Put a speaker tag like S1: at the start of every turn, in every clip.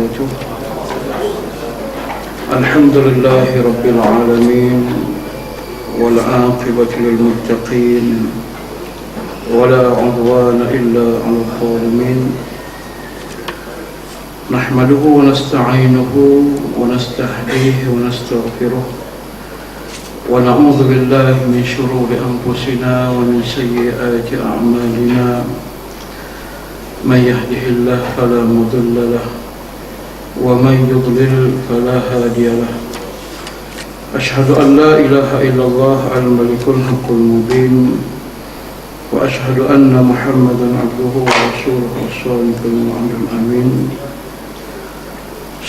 S1: وبركاته. الحمد لله رب العالمين والعاقبة للمتقين ولا عدوان إلا على الظالمين. نحمده ونستعينه ونستهديه ونستغفره ونعوذ بالله من شرور أنفسنا ومن سيئات أعمالنا. من يهده الله فلا مضل له ومن يضلل فلا هادي له. أشهد أن لا إله إلا الله الملك الحق المبين، وأشهد أن محمدا عبده ورسوله الصادق الوعد الأمين،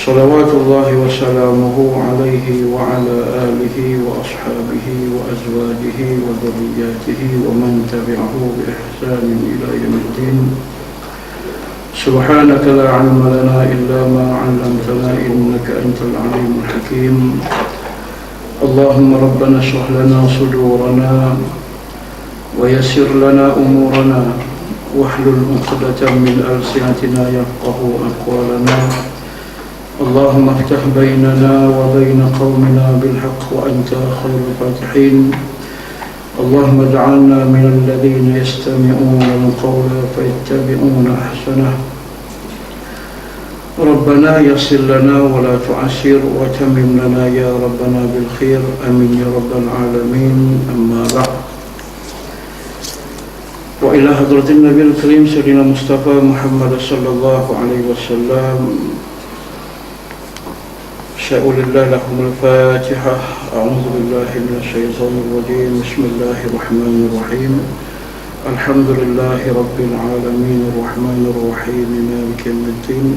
S1: صلوات الله وسلامه عليه وعلى آله وأصحابه وأزواجه وذرياته ومن تبعه بإحسان إلى يوم الدين. سبحانك لا علم لنا إلا ما علمتنا إنك أنت العليم الحكيم. اللهم ربنا اشرح لنا صدورنا ويسر لنا أمورنا واحلل عقدة من ألسنتنا يفقه أقوالنا. اللهم افتح بيننا وبين قومنا بالحق وأنت خير الفاتحين. اللهم اجعلنا من الذين يستمعون القول فيتبعون أحسنه. ربنا يسر لنا ولا تعسر وتمم لنا يا ربنا بالخير، آمين يا رب العالمين. أما بعد، وإلى حضرة النبي الكريم سيدنا مصطفى محمد صلى الله عليه وسلم سأقول الله لكم الفاتحة. أعوذ بالله من الشيطان الرجيم. بسم الله الرحمن الرحيم. الحمد لله رب العالمين الرحمن الرحيم مالك يوم الدين.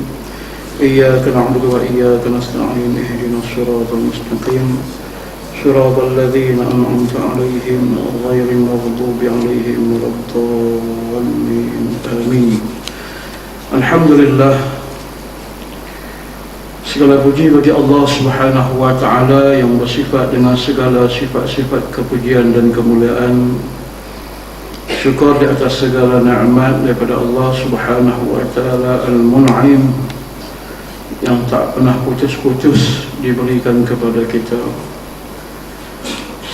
S1: إياك نعبد وإياك نستعين. اهدنا الصراط المستقيم صراط الذين أنعمت عليهم غير المغضوب عليهم ولا الضالين. آمين. الحمد لله. Segala puji bagi Allah Subhanahu wa Ta'ala yang bersifat dengan segala sifat-sifat kepujian dan kemuliaan. Syukur di atas segala nikmat daripada Allah Subhanahu wa Ta'ala Al-Mun'im yang tak pernah putus-putus diberikan kepada kita.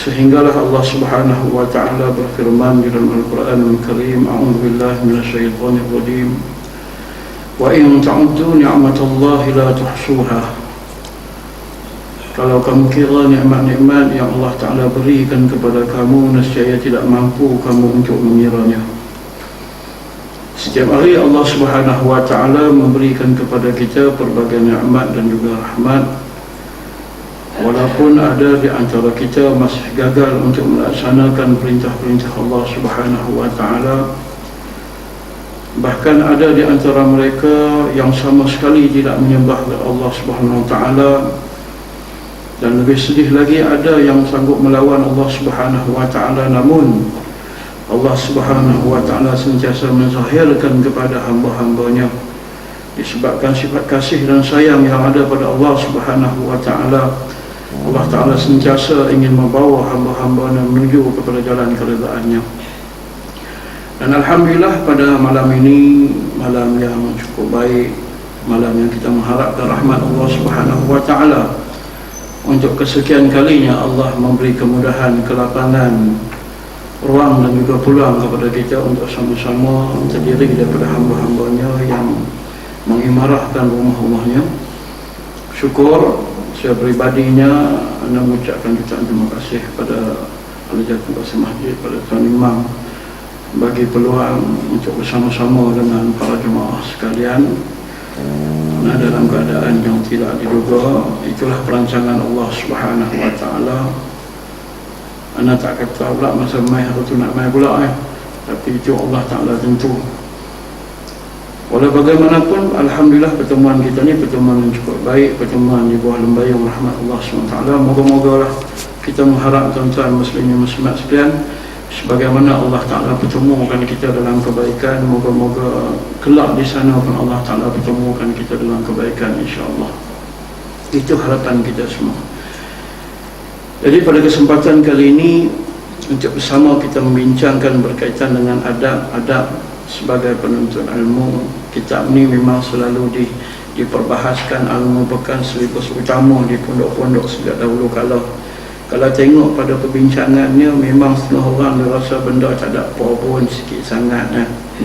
S1: Sehinggalah Allah Subhanahu wa Ta'ala berfirman di dalam Al-Quran Al-Karim, A'udzu billahi minasyaitonir rajim. Wa in ta'uddu ni'matallahi la tuhsuha. Kalau kamu kira nikmat-nikmat yang Allah Ta'ala berikan kepada kamu, nescaya tidak mampu kamu untuk mengiranya. Setiap hari Allah Subhanahu wa Ta'ala memberikan kepada kita pelbagai nikmat dan juga rahmat. Walaupun ada di antara kita masih gagal untuk melaksanakan perintah-perintah Allah Subhanahu wa Ta'ala, bahkan ada di antara mereka yang sama sekali tidak menyembah Allah Subhanahu wa Ta'ala, dan lebih sedih lagi ada yang sanggup melawan Allah Subhanahu wa Ta'ala, namun Allah Subhanahu wa Ta'ala sentiasa menzahirkan kepada hamba-hambanya disebabkan sifat kasih dan sayang yang ada pada Allah Subhanahu wa Ta'ala. Allah Ta'ala sentiasa ingin membawa hamba-hambanya menuju kepada jalan keridaan-Nya. Dan Alhamdulillah pada malam ini, malam yang cukup baik, malam yang kita mengharapkan rahmat Allah Subhanahu wa Ta'ala. Untuk kesekian kalinya Allah memberi kemudahan, kelapangan, ruang dan juga peluang kepada kita untuk sama-sama terdiri daripada hamba-hambanya yang mengimarahkan rumah-rumahnya. Syukur saya pribadinya anda mengucapkan jutaan terima kasih pada Al-Jatuh Basir Masjid, pada Tuan Imam, bagi peluang untuk bersama-sama dengan para jemaah sekalian. Nah, dalam keadaan yang tidak diduga, itulah perancangan Allah Subhanahu wa Ta'ala. Anda tak kata pula masa mai harus nak mai pula tapi itu Allah Ta'ala tentu. Walau bagaimanapun, Alhamdulillah pertemuan kita ni pertemuan yang cukup baik, pertemuan di bawah lembayung rahmat Allah SWT. Moga-moga lah kita mengharap tuan-tuan muslimin muslimat sekalian, sebagaimana Allah Ta'ala pertemukan kita dalam kebaikan, moga-moga kelak di sana pun Allah Ta'ala pertemukan kita dalam kebaikan, insya-Allah. Itu harapan kita semua. Jadi pada kesempatan kali ini, untuk bersama kita membincangkan berkaitan dengan adab-adab sebagai penuntut ilmu, Kitab ni memang selalu diperbahaskan, merupakan silibus utama di pondok-pondok sejak dahulu kala. Kalau tengok pada perbincangannya, memang setengah orang dia rasa benda tak ada apa pun, sikit sangat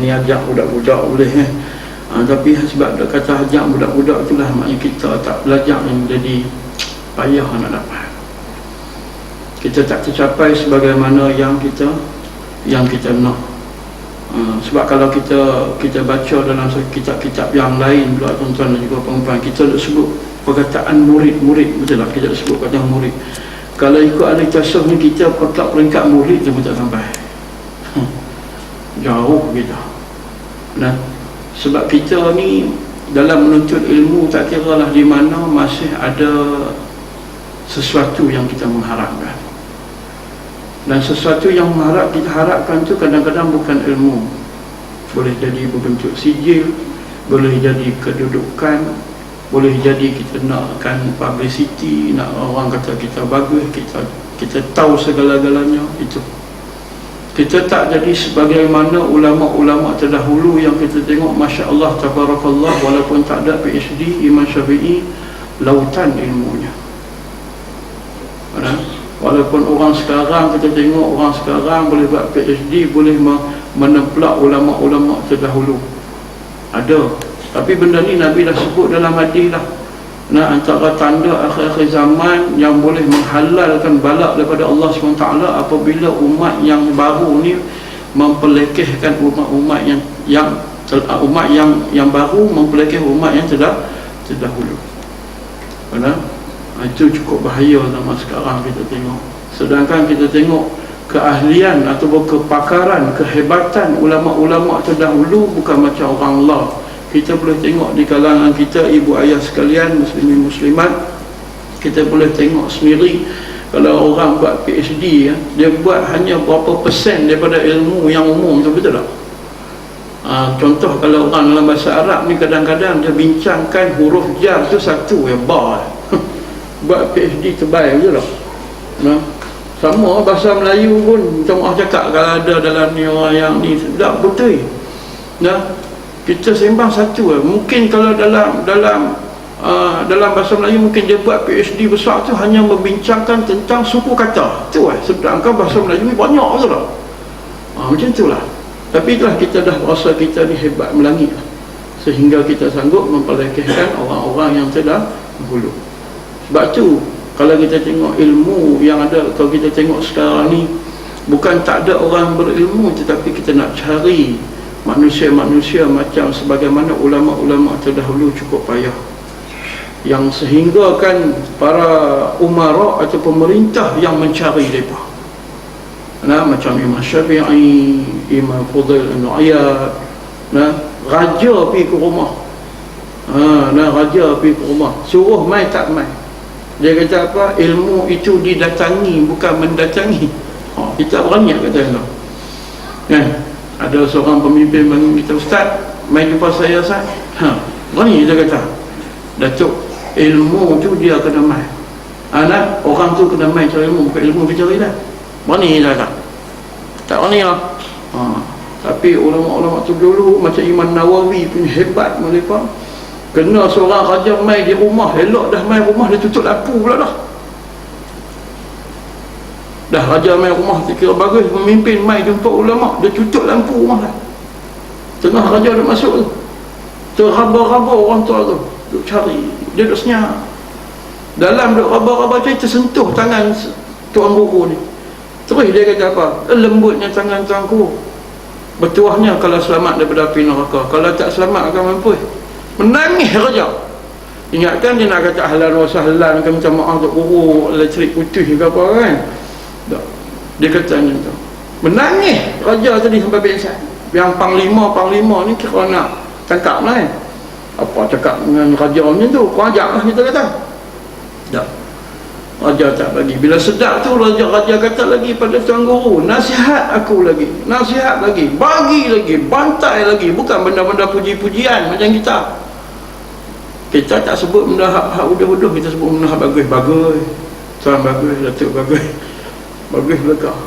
S1: Ini ajak budak-budak boleh tapi sebab dia kata ajak budak-budak itulah, maknanya kita tak belajar yang jadi payah nak dapat. Kita tak tercapai sebagaimana yang kita nak. Sebab kalau kita baca dalam kitab-kitab yang lain pula, tuan-tuan dan juga perempuan, kita sebut perkataan murid, betul tak? Kita sebut perkataan murid. Kalau ikut ahli tasawuf ni, kita kotak peringkat murid tu pun tak sampai. Jauh kita. Nah, sebab kita ni dalam menuntut ilmu, tak kira lah di mana, masih ada sesuatu yang kita mengharapkan. Dan sesuatu yang kita harapkan tu kadang-kadang bukan ilmu. Boleh jadi berbentuk sijil, boleh jadi kedudukan, boleh jadi kita nakkan publicity, nak orang kata kita bagus, kita tahu segala-galanya. Itu kita tak jadi sebagaimana ulama-ulama terdahulu yang kita tengok, Masya Allah, Tabarakallah, walaupun tak ada PhD, Imam Syafi'i lautan ilmunya. Walaupun orang sekarang, kita tengok orang sekarang boleh buat PhD, boleh menemplak ulama-ulama terdahulu, ada. Tapi benda ni Nabi dah sebut dalam hadis lah. Antara tanda akhir-akhir zaman yang boleh menghalalkan balak daripada Allah SWT apabila umat yang baru ni mempelekehkan umat yang baru mempelekeh umat yang terdahulu. Itu cukup bahaya zaman sekarang kita tengok. Sedangkan kita tengok keahlian atau kepakaran, kehebatan ulama-ulama terdahulu bukan macam orang Allah. Kita boleh tengok di kalangan kita, ibu ayah sekalian, muslimin muslimat, kita boleh tengok sendiri. Kalau orang buat PhD, dia buat hanya berapa persen daripada ilmu yang umum tu, betul tak? Contoh, kalau orang dalam bahasa Arab ni, kadang-kadang dia bincangkan huruf jar tu satu, ba buat PhD terbaik, betul tak? Sama bahasa Melayu pun, macam orang cakap kalau ada dalam ni orang yang ni, tak betul. Kita sembang satu. Mungkin kalau dalam bahasa Melayu mungkin dia buat PhD besar tu hanya membincangkan tentang suku kata tu. Sedangkan bahasa Melayu ni banyak, betul tak? Macam itulah. Tapi itulah, kita dah rasa kita ni hebat melangit, sehingga kita sanggup mempelekehkan orang-orang yang terdahulu. Sebab tu kalau kita tengok ilmu yang ada, kalau kita tengok sekarang ni, bukan tak ada orang berilmu, tetapi kita nak cari manusia-manusia macam sebagaimana ulama-ulama terdahulu cukup payah, yang sehingga kan para umara atau pemerintah yang mencari mereka. Macam Imam Syafi'i, Imam Fudail An-Nu'ayyad, raja pergi ke rumah, raja pergi ke rumah, suruh mai tak mai. Dia kata apa? Ilmu itu didatangi, bukan mendatangi. Kita berani kata itu. Ada seorang pemimpin bagi kita, Ustaz, mai jumpa saya, Ustaz. Berani dia kata, Datuk, ilmu tu dia kena mai. Orang tu kena mai cari ilmu, bukan ilmu dia cari dah. Berani dia kata. Tak berani lah. Tapi ulama-ulama tu dulu macam Imam Nawawi punya hebat mereka. Kena seorang raja mai di rumah, elok dah mai rumah, dia tutup lampu pula dah. Dah raja mai rumah, kira bagus, pemimpin mai jumpa ulama, dia tutup lampu rumah dah. Tengah raja dah masuk tu, teraba-raba orang tua tu, duk cari, dia duk senyap. Dalam duk raba-raba tu, tersentuh tangan tuan guru ni. Terus dia kata apa? Lembutnya tangan tuanku, bertuahnya kalau selamat daripada api neraka, kalau tak selamat akan mampus. Menangis raja. Ingatkan dia nak kata ahlan wa sahlan, kan, minta maaf untuk guru elektrik putih ke apa kan. Tak. Dia kata macam tu. Menangis raja tadi sampai pingsan. Yang panglima ni kira nak tangkap lah kan. Apa cakap dengan raja macam tu? Kau ajak lah, kita kata. Tak. Raja tak bagi. Bila sedap tu, raja kata lagi pada tuan guru, nasihat aku lagi, nasihat lagi, bagi lagi, bantai lagi. Bukan benda-benda puji-pujian macam kita. Kita tak sebut benda hak udah-udah, kita sebut benda hak bagus-bagus. Tuan bagus, Datuk bagus, bagus belakang.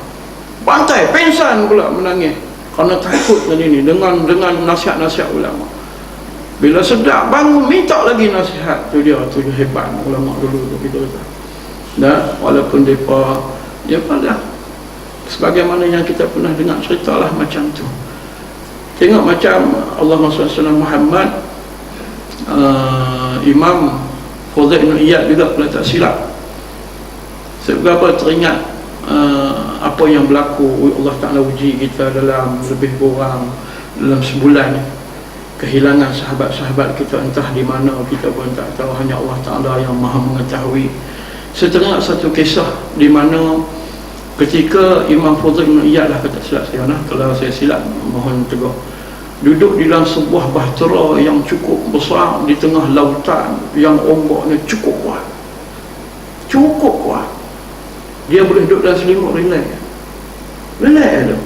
S1: Bantai, pensan pula menangis kerana takut tadi ni dengan nasihat-nasihat ulama. Bila sedap bangun minta lagi nasihat. Tu dia hebat ulama dulu tu kita kata. Dan walaupun depa dah sebagaimana yang kita pernah dengar ceritalah macam tu. Tengok macam Allahumma salli ala Muhammad, Imam Fudail bin Iyad juga kalau tak silap. Seberapa teringat apa yang berlaku, Allah Ta'ala uji kita dalam lebih kurang dalam sebulan ni. Kehilangan sahabat-sahabat kita entah di mana kita pun tak tahu, hanya Allah Ta'ala yang maha mengetahui. Saya teringat satu kisah di mana ketika Imam Fudail bin Iyad lah, kata silap saya nah, kalau saya silap mohon tegur, duduk di dalam sebuah bahtera yang cukup besar di tengah lautan yang ombaknya cukup kuat. Dia boleh duduk dalam selimut relax tu.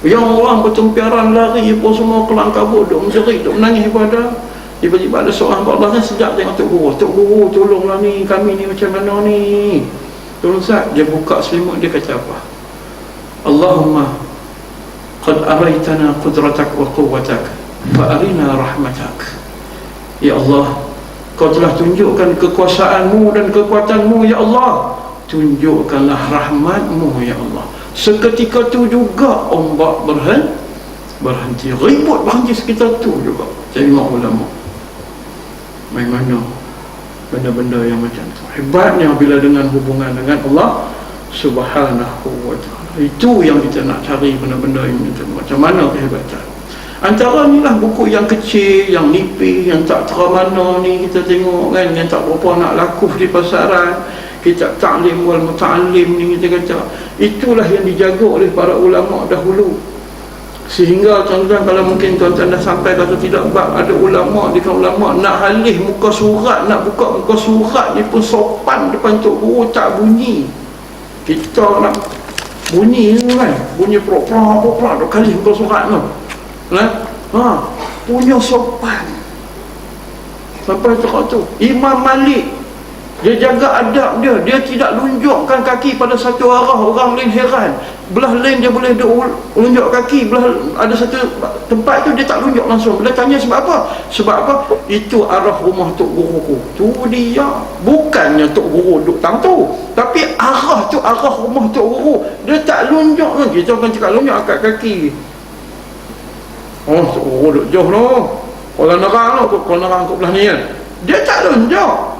S1: Yang orang bertempiaran lari pun semua kelang kabut, duk menjerit, duk menangis pada. Tiba-tiba ada seorang Allah kan sejak tengok Tok Guru tolonglah ni, kami ni macam mana ni, tolong Ustaz. Dia buka selimut, dia kata apa? Allahumma qad araitana qudratak wa quwwatak fa arina rahmatak. Ya Allah, kau telah tunjukkan kekuasaanmu dan kekuatanmu, ya Allah, tunjukkanlah rahmatmu, ya Allah. Seketika tu juga ombak berhenti, ribut berhenti sekitar tu juga. Tengok ulama main mana benda-benda yang macam tu. Hebatnya bila dengan hubungan dengan Allah Subhanahu wa ta'ala. Itu yang kita nak cari, benda-benda yang macam mana kehebatan. Antara ni lah buku yang kecil, yang nipis, yang tak teramana ni kita tengok kan, yang tak berapa nak laku di pasaran. Kitab Ta'lim wal Muta'allim ni kita kata, itulah yang dijaga oleh para ulama dahulu. Sehingga tuan-tuan, kalau mungkin tuan-tuan dah sampai kata tidak, bab ada ulama di kaum ulama nak halih muka surat, nak buka muka surat ni pun sopan depan Tok Guru, tak bunyi. Kita nak bunyi tu kan, bunyi pro-pro duk kali muka surat tu. Punya sopan. Sampai cakap tu Imam Malik, dia jaga adab dia. Dia tidak lunjukkan kaki pada satu arah. Orang lain heran, belah lain dia boleh lunjuk kaki, belah ada satu tempat tu dia tak lunjuk langsung. Bila tanya sebab apa? Sebab apa? Itu arah rumah Tok Guruku. Tu dia. Bukannya Tok Guru duduk tang tu, tapi arah tu arah rumah Tok Guru. Dia tak lunjuk. Kita akan cakap lunjuk akak kaki. Tok Guru duduk jauh tu, kalau nerang kat belah ni kan, dia tak lunjuk.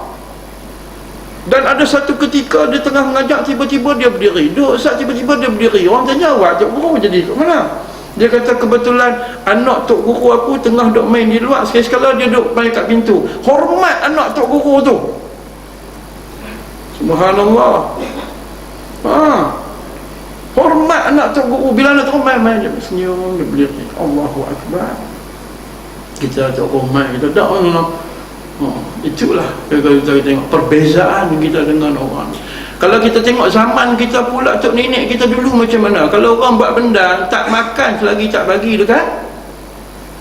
S1: Dan ada satu ketika dia tengah mengajak, tiba-tiba dia berdiri. Duk Ustaz, tiba-tiba dia berdiri. Orang tanya, awak Tok Guru jadi kat mana? Dia kata, kebetulan anak Tok Guru aku tengah duk main di luar. Sekali-sekala dia duk main kat pintu. Hormat anak Tok Guru tu. Subhanallah. Hormat anak Tok Guru. Bila anak Tok Guru main dia senyum, dia berdiri. Allahu Akbar. Kita Tok Guru main, kita tak itulah kalau kita tengok perbezaan kita dengan orang. Kalau kita tengok zaman kita pula, tok nenek kita dulu macam mana. Kalau orang buat benda tak makan selagi tak bagi dekat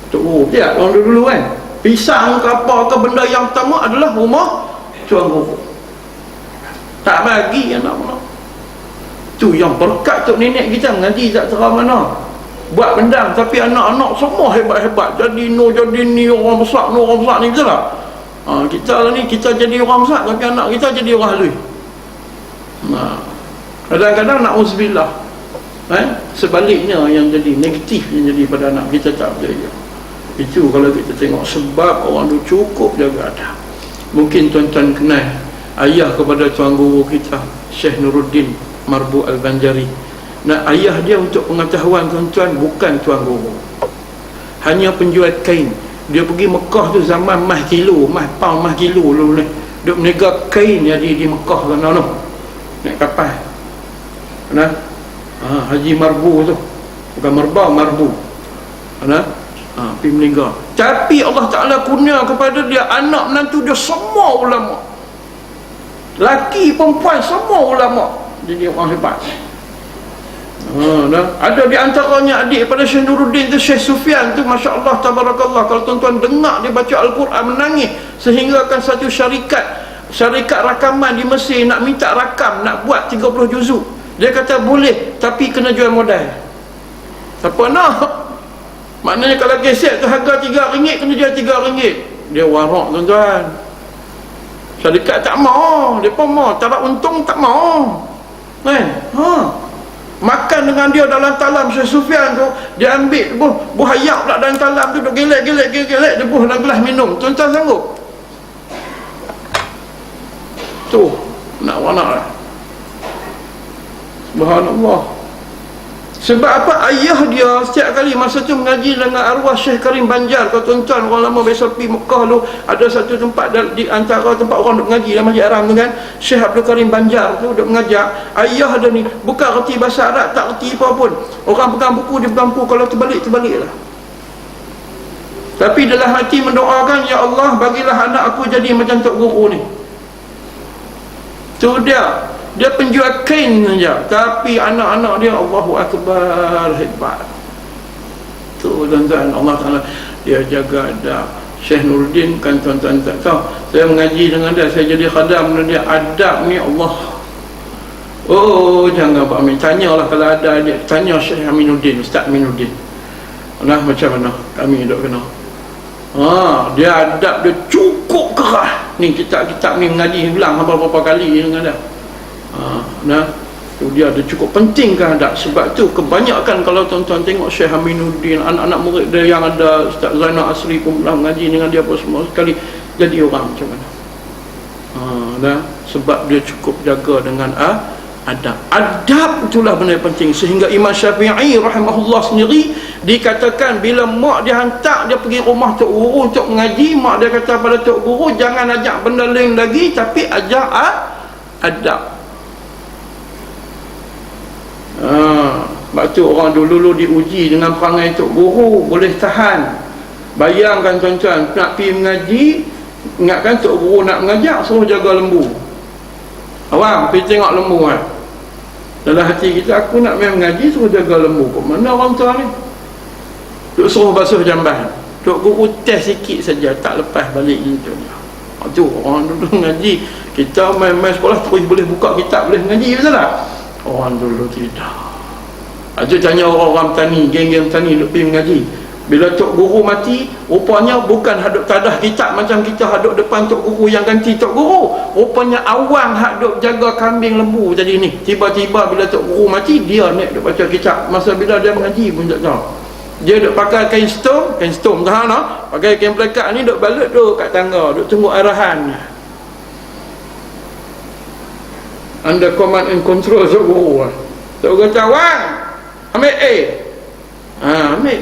S1: Tok Guru. Ya, orang dulu kan, pisang ke apa ke benda yang pertama adalah rumah Tuan Guru. Tak bagi anak mana. Tu yang berkat tok nenek kita mengaji tak terang mana. Buat benda tapi anak-anak semua hebat-hebat. Jadi ni orang besar ni betul tak? Kita lah ni, kita jadi orang besar tapi anak kita jadi orang halus. Kadang-kadang na'udzubillah, sebaliknya yang jadi negatif, yang jadi pada anak kita tak berjaya. Itu kalau kita tengok sebab orang tu cukup jaga adab. Mungkin tuan-tuan kenal ayah kepada Tuan Guru kita, Syekh Nuruddin Marbu Al-Banjari. Nah, ayah dia untuk pengetahuan tuan-tuan bukan Tuan Guru, hanya penjual kain. Dia pergi Mekah tu zaman mah kilo, mah pound, mah kilo dulu ni. Dia meniaga kain jadi di Mekah sana tu. Naik kapal. Haji Marbu tu. Bukan Marba, Marbu. Pergi meninggal. Tapi Allah Ta'ala kurnia kepada dia anak menantu dia semua ulama. Laki, perempuan, semua ulama. Jadi orang hebat. Ada di antaranya adik pada Syekh Nuruddin tu, Syekh Sufyan tu, Masya Allah, Tabarakallah. Kalau tuan-tuan dengar dia baca Al-Quran menangis, sehingga kan satu syarikat rakaman di Mesir nak minta rakam, nak buat 30 juzuk. Dia kata boleh, tapi kena jual modal. Siapa nak? Maknanya kalau keset tu harga RM3 kena jual RM3. Dia warak tuan-tuan. Syarikat tak mau, depa mau tak ada untung tak mau. Kan? Makan dengan dia dalam talam Syekh Sufyan tu, dia ambil buah ayak pula dalam talam tu, duk gelek, dia buah dalam gelas minum. Tuan-tuan sanggup? Tu nak warna lah. Subhanallah. Sebab apa? Ayah dia setiap kali masa tu mengaji dengan arwah Syekh Karim Banjar. Kalau tuan-tuan orang lama biasa pergi Mekah tu, ada satu tempat di antara tempat orang duk mengaji dalam Masjid Haram tu kan, Syekh Abdul Karim Banjar tu duk mengajar. Ayah dia ni bukan reti bahasa Arab, tak reti apa pun. Orang pegang buku, dia pegang buku, kalau terbalik lah. Tapi dalam hati mendoakan, ya Allah bagilah anak aku jadi macam Tok Guru ni. Tu dia penjual kain saja, tapi anak-anak dia Allahu Akbar, hebat. Tu tuan-tuan, Allah Ta'ala dia jaga adab. Syekh Nuruddin kan tuan-tuan tak tahu, saya mengaji dengan dia, saya jadi khadam dengan dia. Adab ni Allah, jangan Pak Amin, tanyalah kalau ada dia, tanya Syekh Aminuddin, Ustaz Aminuddin. Macam mana kami duk kena. Dia adab dia cukup keras. Ni kitab-kitab ni mengaji ulang berapa kali dengan dia. Tu dia cukup penting kan adab. Sebab tu kebanyakan kalau tuan-tuan tengok Syekh Aminuddin, anak-anak murid dia yang ada Ustaz Zainal Asri pun pernah mengaji dengan dia apa semua, sekali jadi orang macam mana. Sebab dia cukup jaga dengan adab. Adab itulah benda yang penting. Sehingga Imam Syafi'i rahimahullah sendiri dikatakan bila mak dia hantar dia pergi rumah Tok Guru untuk mengaji, mak dia kata pada Tok Guru, jangan ajak benda lain lagi, tapi ajak adab. Sebab tu orang dulu diuji dengan perangai Tok Guru, boleh tahan. Bayangkan tuan-tuan, nak pergi mengaji, ingatkan Tok Guru nak mengajak, suruh jaga lembu. Awang, pergi tengok lembu kan. Dalam hati kita, aku nak main mengaji, suruh jaga lembu. Kok mana orang tua ni? Duk suruh basuh jamban. Tok Guru test sikit saja, tak lepas balik gitu. Tu orang dulu mengaji, kita main sekolah terus boleh buka kitab, boleh mengaji, betul tak? Orang dulu tidak. Aja tanya orang-orang petani, geng-geng petani duk pergi mengaji. Bila Tok Guru mati, rupanya bukan haduk tadah kitab macam kita haduk depan Tok Guru yang ganti Tok Guru. Rupanya awang haduk jaga kambing lembu tadi ni. Tiba-tiba bila Tok Guru mati, dia naik duk baca kitab. Masa bila dia mengaji pun tak tahu. Dia duk pakai kain stom tahan tak? Pakai kain pelekat ni duk balut duk kat tangga, duk tunggu arahan. Under command and control Tok Guru. Tok Guru kata, "Wang, ambil ambil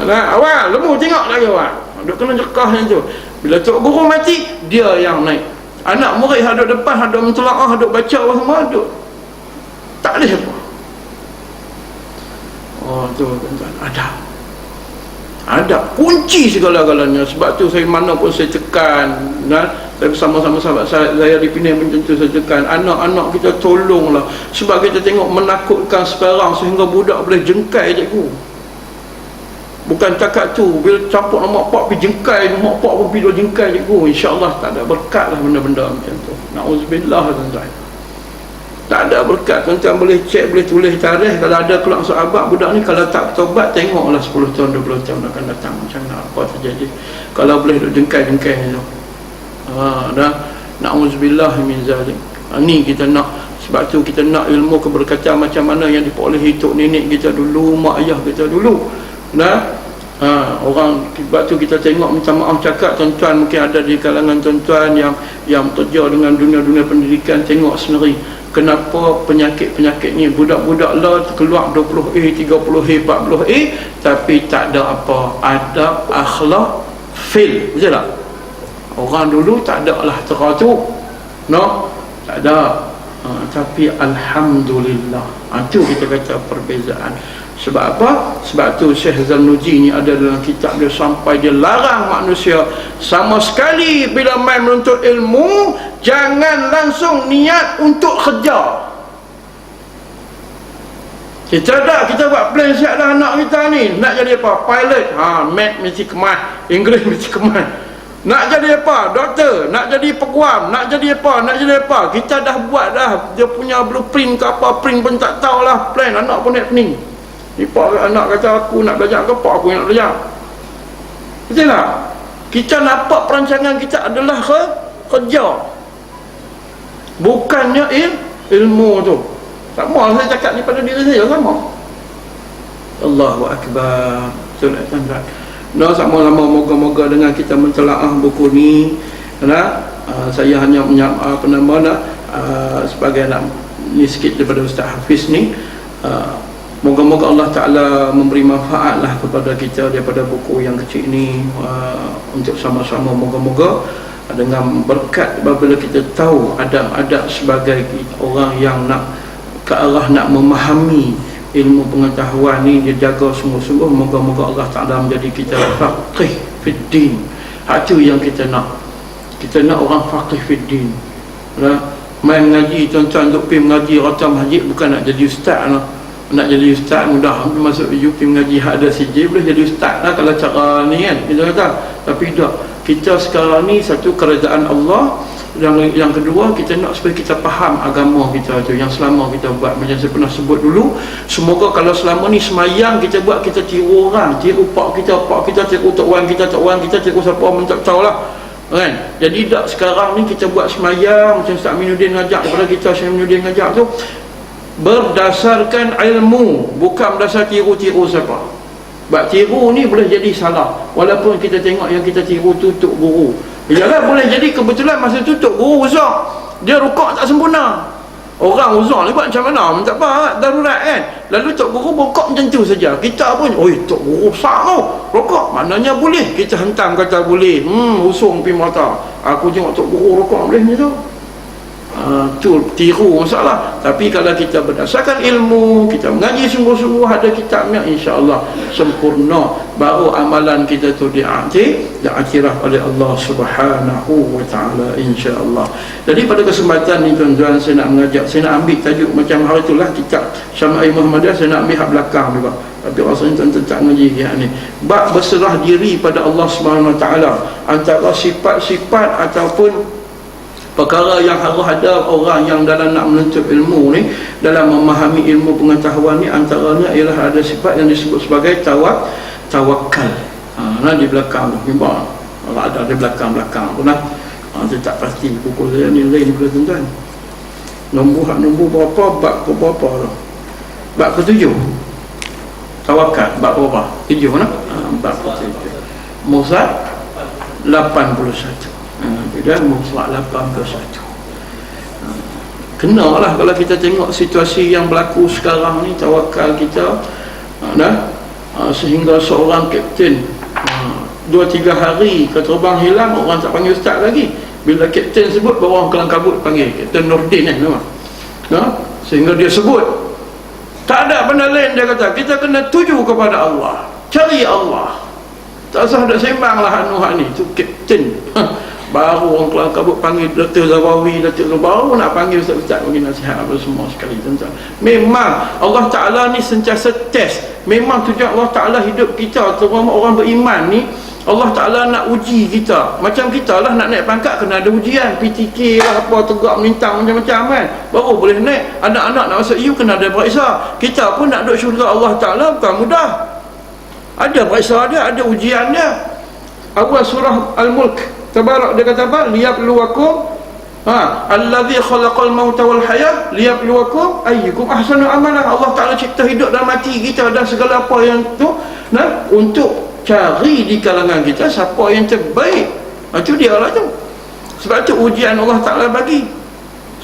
S1: lah. Awal lembu tengok lagi awak. Duk kena jekah macam tu. Bila Tok Guru mati, dia yang naik. Anak murid hadap depan, hadap mentelaah, hadap baca apa semua, hadap tak boleh apa. Tu tuan-tuan, adab kunci segala-galanya. Sebab tu saya mana pun saya tekan, saya bersama-sama sahabat saya di Penang pun tentu saya tekan, anak-anak kita tolonglah. Sebab kita tengok menakutkan sekarang sehingga budak boleh jengkai cikgu. Bukan takat tu, bila campur nama pak pergi jengkai, mak pak pun pergi jengkai cikgu. InsyaAllah tak ada berkat lah benda-benda macam tu. Na'udzubillah tuan-tuan. Tak ada berkat. Tuan-tuan boleh cek, boleh tulis tarikh. Kalau ada kelak sahabat budak ni kalau tak bertobat, tengoklah 10 tahun 20 tahun akan datang macam mana, apa terjadi kalau boleh duk jengkai-jengkai tu. Na'udzubillah min zalik. Ni kita nak. Sebab tu kita nak ilmu keberkatan macam mana yang diperolehi tok nenek kita dulu, mak ayah kita dulu. Orang, sebab tu kita tengok, minta maaf cakap tuan-tuan, mungkin ada di kalangan tuan-tuan yang bekerja dengan dunia-dunia pendidikan, tengok sendiri kenapa penyakit-penyakit ni budak-budak lah keluar 20A, 30A, 40A tapi tak ada apa adab, akhlak, fail, betul tak? Orang dulu tak ada lah terang tu, tak ada. Tapi Alhamdulillah, itu kita kata perbezaan. Sebab apa? Sebab tu Syekh Zarnuji ni ada dalam kitab dia sampai dia larang manusia sama sekali bila main menuntut ilmu, jangan langsung niat untuk kerja. Kita buat plan siap dah anak kita ni nak jadi apa? Pilot, math mesti kemas, English mesti kemas. Nak jadi apa? Doktor, nak jadi peguam, nak jadi apa? Kita dah buat dah dia punya blueprint ke apa, print pun tak tahulah, plan anak pun naik pening. Ni pak anak kata aku nak belajar ke, pak aku yang nak belajar. Betul tak? Kita nampak perancangan kita adalah kerja, bukannya ilmu tu. Sama saya cakap ni pada diri saya sama. Allahu Akbar. Betul tak tuan-tuan? Sama-sama moga-moga dengan kita mentelaah buku ni, saya hanya sebagai ni sikit daripada Ustaz Hafiz ni. Moga-moga Allah Ta'ala memberi manfaat lah kepada kita daripada buku yang kecil ni, untuk sama-sama moga-moga dengan berkat apabila kita tahu adab-adab sebagai orang yang nak ke arah nak memahami ilmu pengetahuan ni, dia jaga sungguh-sungguh. Moga-moga Allah Ta'ala menjadi kita faqih fid din. Itu yang kita nak. Kita nak orang faqih fid din. Main mengaji, tuan-tuan duk pergi mengaji rata masjid, bukan nak jadi ustaz lah. Nak jadi ustaz mudah, masuk UP mengaji hak ada CJ boleh jadi ustaz lah kalau cara ni kan, kita kata. Tapi tak, kita sekarang ni satu kerajaan Allah, yang kedua kita nak supaya kita faham agama kita tu yang selama kita buat. Macam saya pernah sebut dulu, semoga kalau selama ni semayang kita buat, kita tiru orang, tiru pak kita tiru tok wan kita, tiru siapa pun tak tahulah kan. Jadi tak, sekarang ni kita buat semayang macam Ustaz Aminuddin ngajak kepada kita, Syekh Aminuddin ngajak tu, berdasarkan ilmu, bukan berdasar tiru-tiru siapa. Sebab tiru ni boleh jadi salah, walaupun kita tengok yang kita tiru tu tok guru. Yalah, boleh jadi kebetulan masa tu tok guru uzak, dia rukuk tak sempurna. Orang uzak ni buat macam mana? Tak apa, darurat kan. Lalu tok guru rukuk macam tu saja. Kita pun, oi tok guru besar tu rukuk, maknanya boleh. Kita hentam kata boleh. Usung pergi mata. Aku tengok tok guru rukuk boleh macam tu. Tu tiru masalah. Tapi kalau kita berdasarkan ilmu, kita mengaji sungguh-sungguh, ada kitabnya, insya-Allah sempurna. Baru amalan kita tu diaktiraf oleh Allah Subhanahu wa taala, insya-Allah. Jadi pada kesempatan ni tuan-tuan, saya nak mengajak, saya nak ambil tajuk macam hari itulah kitab Syama'il Muhammadiyah, saya nak ambil hak belakang juga. Tapi rasanya tuan-tuan tak ngaji yang ni. Bab berserah diri pada Allah Subhanahu wa taala, antara sifat-sifat ataupun perkara yang harus ada orang yang dalam nak menuntut ilmu ni, dalam memahami ilmu pengetahuan ni, antaranya ialah ada sifat yang disebut sebagai tawakal. Nah di belakang tu, nampak? Ada di belakang tu nah. Saya tak pasti buku saya ni lain pula tuan-tuan. Nombor berapa, bab berapa tu? Bab ke-7. Tawakal bab berapa? 7 nah. Bab ke-7. Musa 81. Dan mutlak 81. Kenalah kalau kita tengok situasi yang berlaku sekarang ni, tawakal kita sehingga seorang kapten 2-3 hari ke terbang hilang, orang tak panggil ustaz lagi. Bila kapten sebut, baru orang kelang kabut panggil Kapten Nordin sehingga dia sebut. Tak ada benda lain, dia kata kita kena tuju kepada Allah, cari Allah, tak usah ada sembang lah ni. Tu kapten. Baru orang kelang kabut panggil Dr. Zawawi, baru nak panggil ustaz-ustaz bagi nasihat apa semua sekali tuan-tuan. Memang Allah Ta'ala ni sentiasa test. Memang tujuan Allah Ta'ala hidup kita, terutama orang beriman ni, Allah Ta'ala nak uji kita. Macam kita lah nak naik pangkat, kena ada ujian, PTK lah apa, tegak melintang macam-macam kan, baru boleh naik. Anak-anak nak masuk EU kena ada periksa. Kita pun nak duduk syurga Allah Ta'ala bukan mudah. Ada periksa dia, ada ujian dia. Awal surah Al-Mulk Tabarak dia kata apa? Liyabluwakum allazi khalaqal mauta wal hayat liyabluwakum ayyukum ahsanu amala. Allah Ta'ala cipta hidup dan mati kita dan segala apa yang tu untuk cari di kalangan kita siapa yang terbaik. Itu dia lah tu. Sebab tu ujian Allah Ta'ala bagi.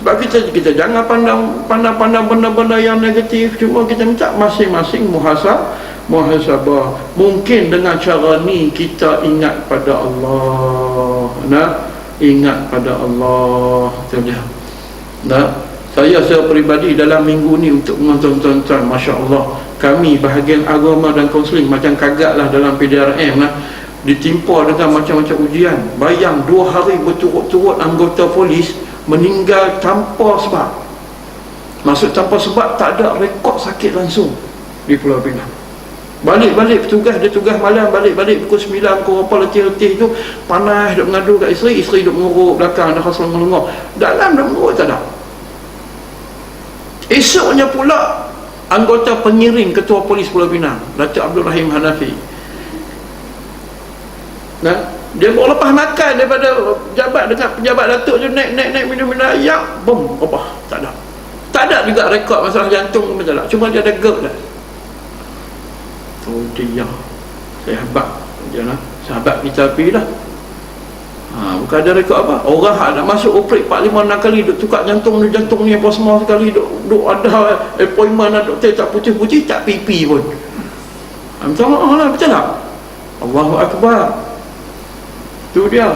S1: Sebab kita jangan pandang benda-benda yang negatif. Cuma kita minta masing-masing muhasabah. Mungkin dengan cara ni kita ingat pada Allah. Ingat pada Allah. Saya peribadi dalam minggu ni untuk menonton tuan-tuan, Masya Allah, kami bahagian agama dan kaunseling macam kagak lah dalam PDRM ditimpa dengan macam-macam ujian. Bayang 2 hari berturut-turut anggota polis meninggal tanpa sebab. Maksud tanpa sebab, tak ada rekod sakit langsung di Pulau Pinang. Balik-balik petugas, dia tugas malam, balik-balik pukul 9 pukul apa, letih-letih tu panas, duk mengadu kat isteri duk menguruk belakang, dah khas melengok dalam, dah menguruk tak ada. Esoknya pula anggota pengiring Ketua Polis Pulau Pinang, Datuk Abdul Rahim Hanafi. Nah, dia baru lepas makan daripada jabat dengan pejabat Datuk tu, naik minum ayak, bom, apa? Tak ada juga rekod masalah jantung macam tak. Cuma dia ada GERD dah. Tu dia sahabat kita pergi dah. Bukan ada rekod apa. Orang nak masuk operate 4-5-6 kali, duk tukar jantung ni apa semua sekali, duk ada appointment lah, doktor tak putih-putih, tak pipi pun. Minta maaf lah, betul tak? Allahu Akbar. Tu dia.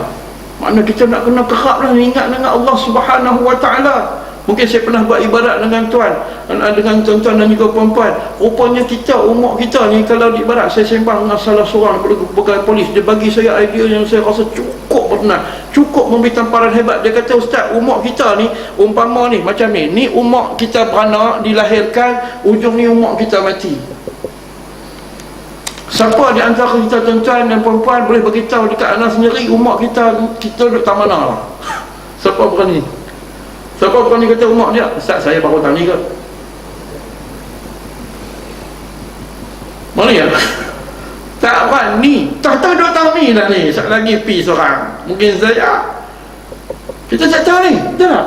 S1: Mana kita nak kena kerap lah, ingat dengan Allah Subhanahu Wa Ta'ala. Mungkin saya pernah buat ibarat dengan dengan tuan-tuan dan juga puan-puan. Rupanya kita, umur kita ni, kalau di ibarat saya sembang dengan salah seorang pegawai polis, dia bagi saya idea yang saya rasa cukup benar, cukup memberi tamparan hebat. Dia kata, Ustaz, umur kita ni umpama ni macam ni umur kita beranak, dilahirkan, ujung ni umur kita mati. Siapa di antara kita tuan-tuan dan puan-puan boleh beritahu dekat anak sendiri umur kita duduk tak mana lah? Siapa berani? Siapa berani kata umur dia? Ustaz, saya baru tahun ni ke? Mana ya? Tak berani. Tak tahu 2 tahun ni dah ni. Sekejap lagi pi seorang. Mungkin saya. Kita tak tahu ni. Betul tak?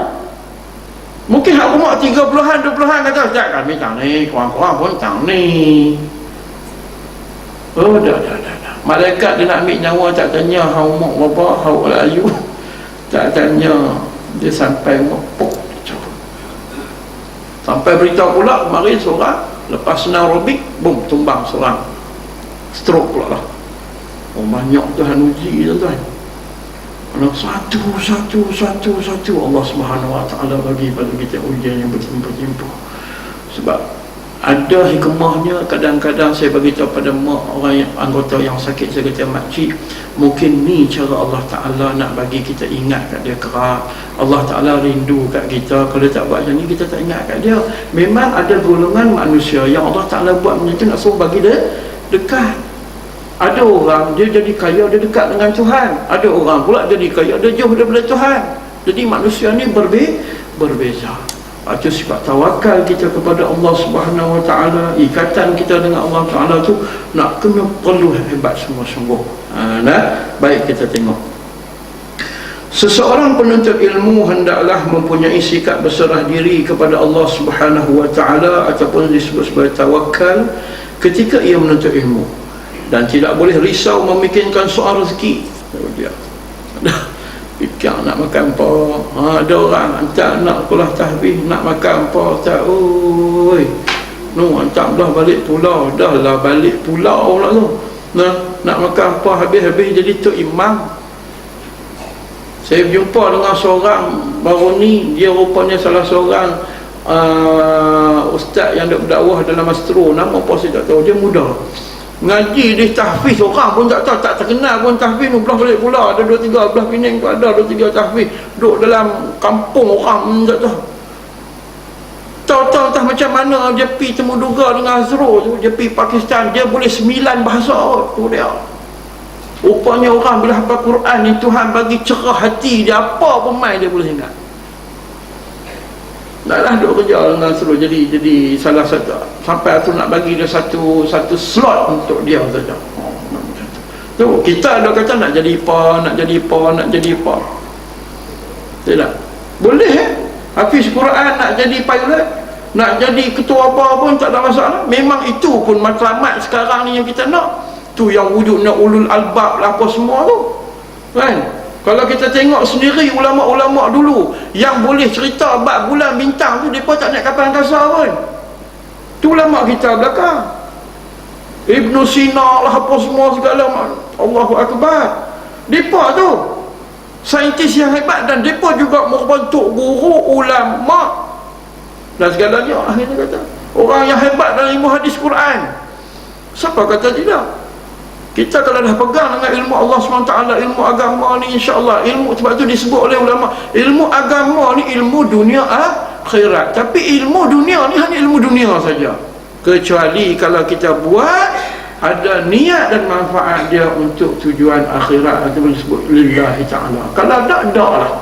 S1: Mungkin hak umur 30-an, 20-an kata, Ustaz, kami tahun ni, korang-korang pun tahun ni. Oh, dah. Malaikat dia nak ambil nyawa, tak tanya hak umur berapa, hak layu. Tak tanya. Dia sampai mepuk, sampai beritahu pula kemarin seorang lepas senang aerobik, boom, tumbang seorang, stroke pula lah. Banyak Tuhan uji tuan-tuan. Satu Allah Subhanahu Wa Ta'ala bagi pada kita ujian yang berlimpah-limpah. Sebab ada hikmahnya. Kadang-kadang saya beritahu pada orang yang anggota yang sakit, saya kata, makcik, mungkin ni cara Allah Ta'ala nak bagi kita ingat kat dia kerap. Allah Ta'ala rindu kat kita. Kalau tak buat macam ni, kita tak ingat kat dia. Memang ada golongan manusia yang Allah Ta'ala buat macam tu nak suruh bagi dia dekat. Ada orang dia jadi kaya, dia dekat dengan Tuhan. Ada orang pula jadi kaya, dia jauh daripada Tuhan. Jadi manusia ni berbeza. Itu sifat tawakal kita kepada Allah Subhanahu Wa Ta'ala. Ikatan kita dengan Allah Ta'ala tu nak kena perlu hebat sungguh-sungguh. Baik, kita tengok. Seseorang penuntut ilmu hendaklah mempunyai sikap berserah diri kepada Allah Subhanahu Wa Ta'ala, ataupun disebut sebagai tawakal, ketika ia menuntut ilmu, dan tidak boleh risau memikirkan soal rezeki. Dia fikir nak makan apa. Ada orang hantar nak sekolah tahfiz, nak makan apa tak. Oi, hantar dah balik pulau. Dah lah balik pulau lah tu. Nak makan apa, habis-habis jadi tok imam. Saya berjumpa dengan seorang baru ni, dia rupanya salah seorang ustaz yang berdakwah dalam Astro. Nama apa saya tak tahu. Dia muda, ngaji di tahfiz, orang pun tak tahu, tak terkenal pun tahfiz tu. Belah balik pula ada 2-3 belah Penang tu, ada 2-3 tahfiz duduk dalam kampung, orang pun tak tahu. Tahu-tahu entah macam mana dia pergi temu duga dengan Azro tu. Dia pergi Pakistan, dia boleh 9 bahasa tu dia. Rupanya orang bila hafal Quran ni, Tuhan bagi cerah hati dia, apa pun main dia boleh ingat. Taklah duk kerja dengan Azro, jadi salah satu, sampai tu nak bagi dia satu slot untuk dia saja. Tu kita ada kata nak jadi apa. Tidak boleh hafiz Quran, nak jadi pilot, nak jadi ketua apa pun tak ada masalah. Memang itu pun matlamat sekarang ni yang kita nak. Tu yang wujudnya ulul albab lah, apa semua tu kan. Kalau kita tengok sendiri ulama-ulama dulu yang boleh cerita bab bulan bintang tu, mereka tak naik kapal angkasa pun. Tu ulama kita belakang, Ibn Sina lah, apa semua segala. Allahu Akbar. Mereka tu saintis yang hebat, dan mereka juga membentuk guru, ulama dan segalanya. Akhirnya kata orang yang hebat dalam ilmu hadis Quran. Siapa kata tidak? Kita kalau dah pegang dengan ilmu Allah SWT, ilmu agama ni, insya-Allah ilmu, sebab tu disebut oleh ulama, ilmu agama ni ilmu dunia akhirat. Tapi ilmu dunia ni hanya ilmu dunia saja, kecuali kalau kita buat ada niat dan manfaat dia untuk tujuan akhirat, atau disebut lillahi ta'ala. Kalau tak lah.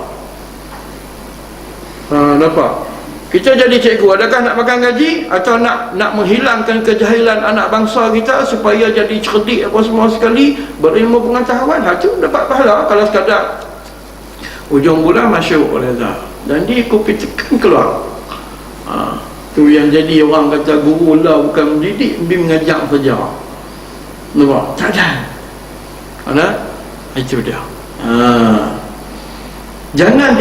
S1: Nampak? Kita jadi cikgu, adakah nak makan gaji atau nak menghilangkan kejahilan anak bangsa kita supaya jadi cerdik apa semua sekali, berilmu pengetahuan? Itu dapat pahala. Kalau sekadar ujung bulan masuk oleh dah dan dia kopi tekan keluar, tu yang jadi orang kata guru lah bukan mendidik, dia mengajar saja. Nampak? Tak ada. Itu dia. Jangan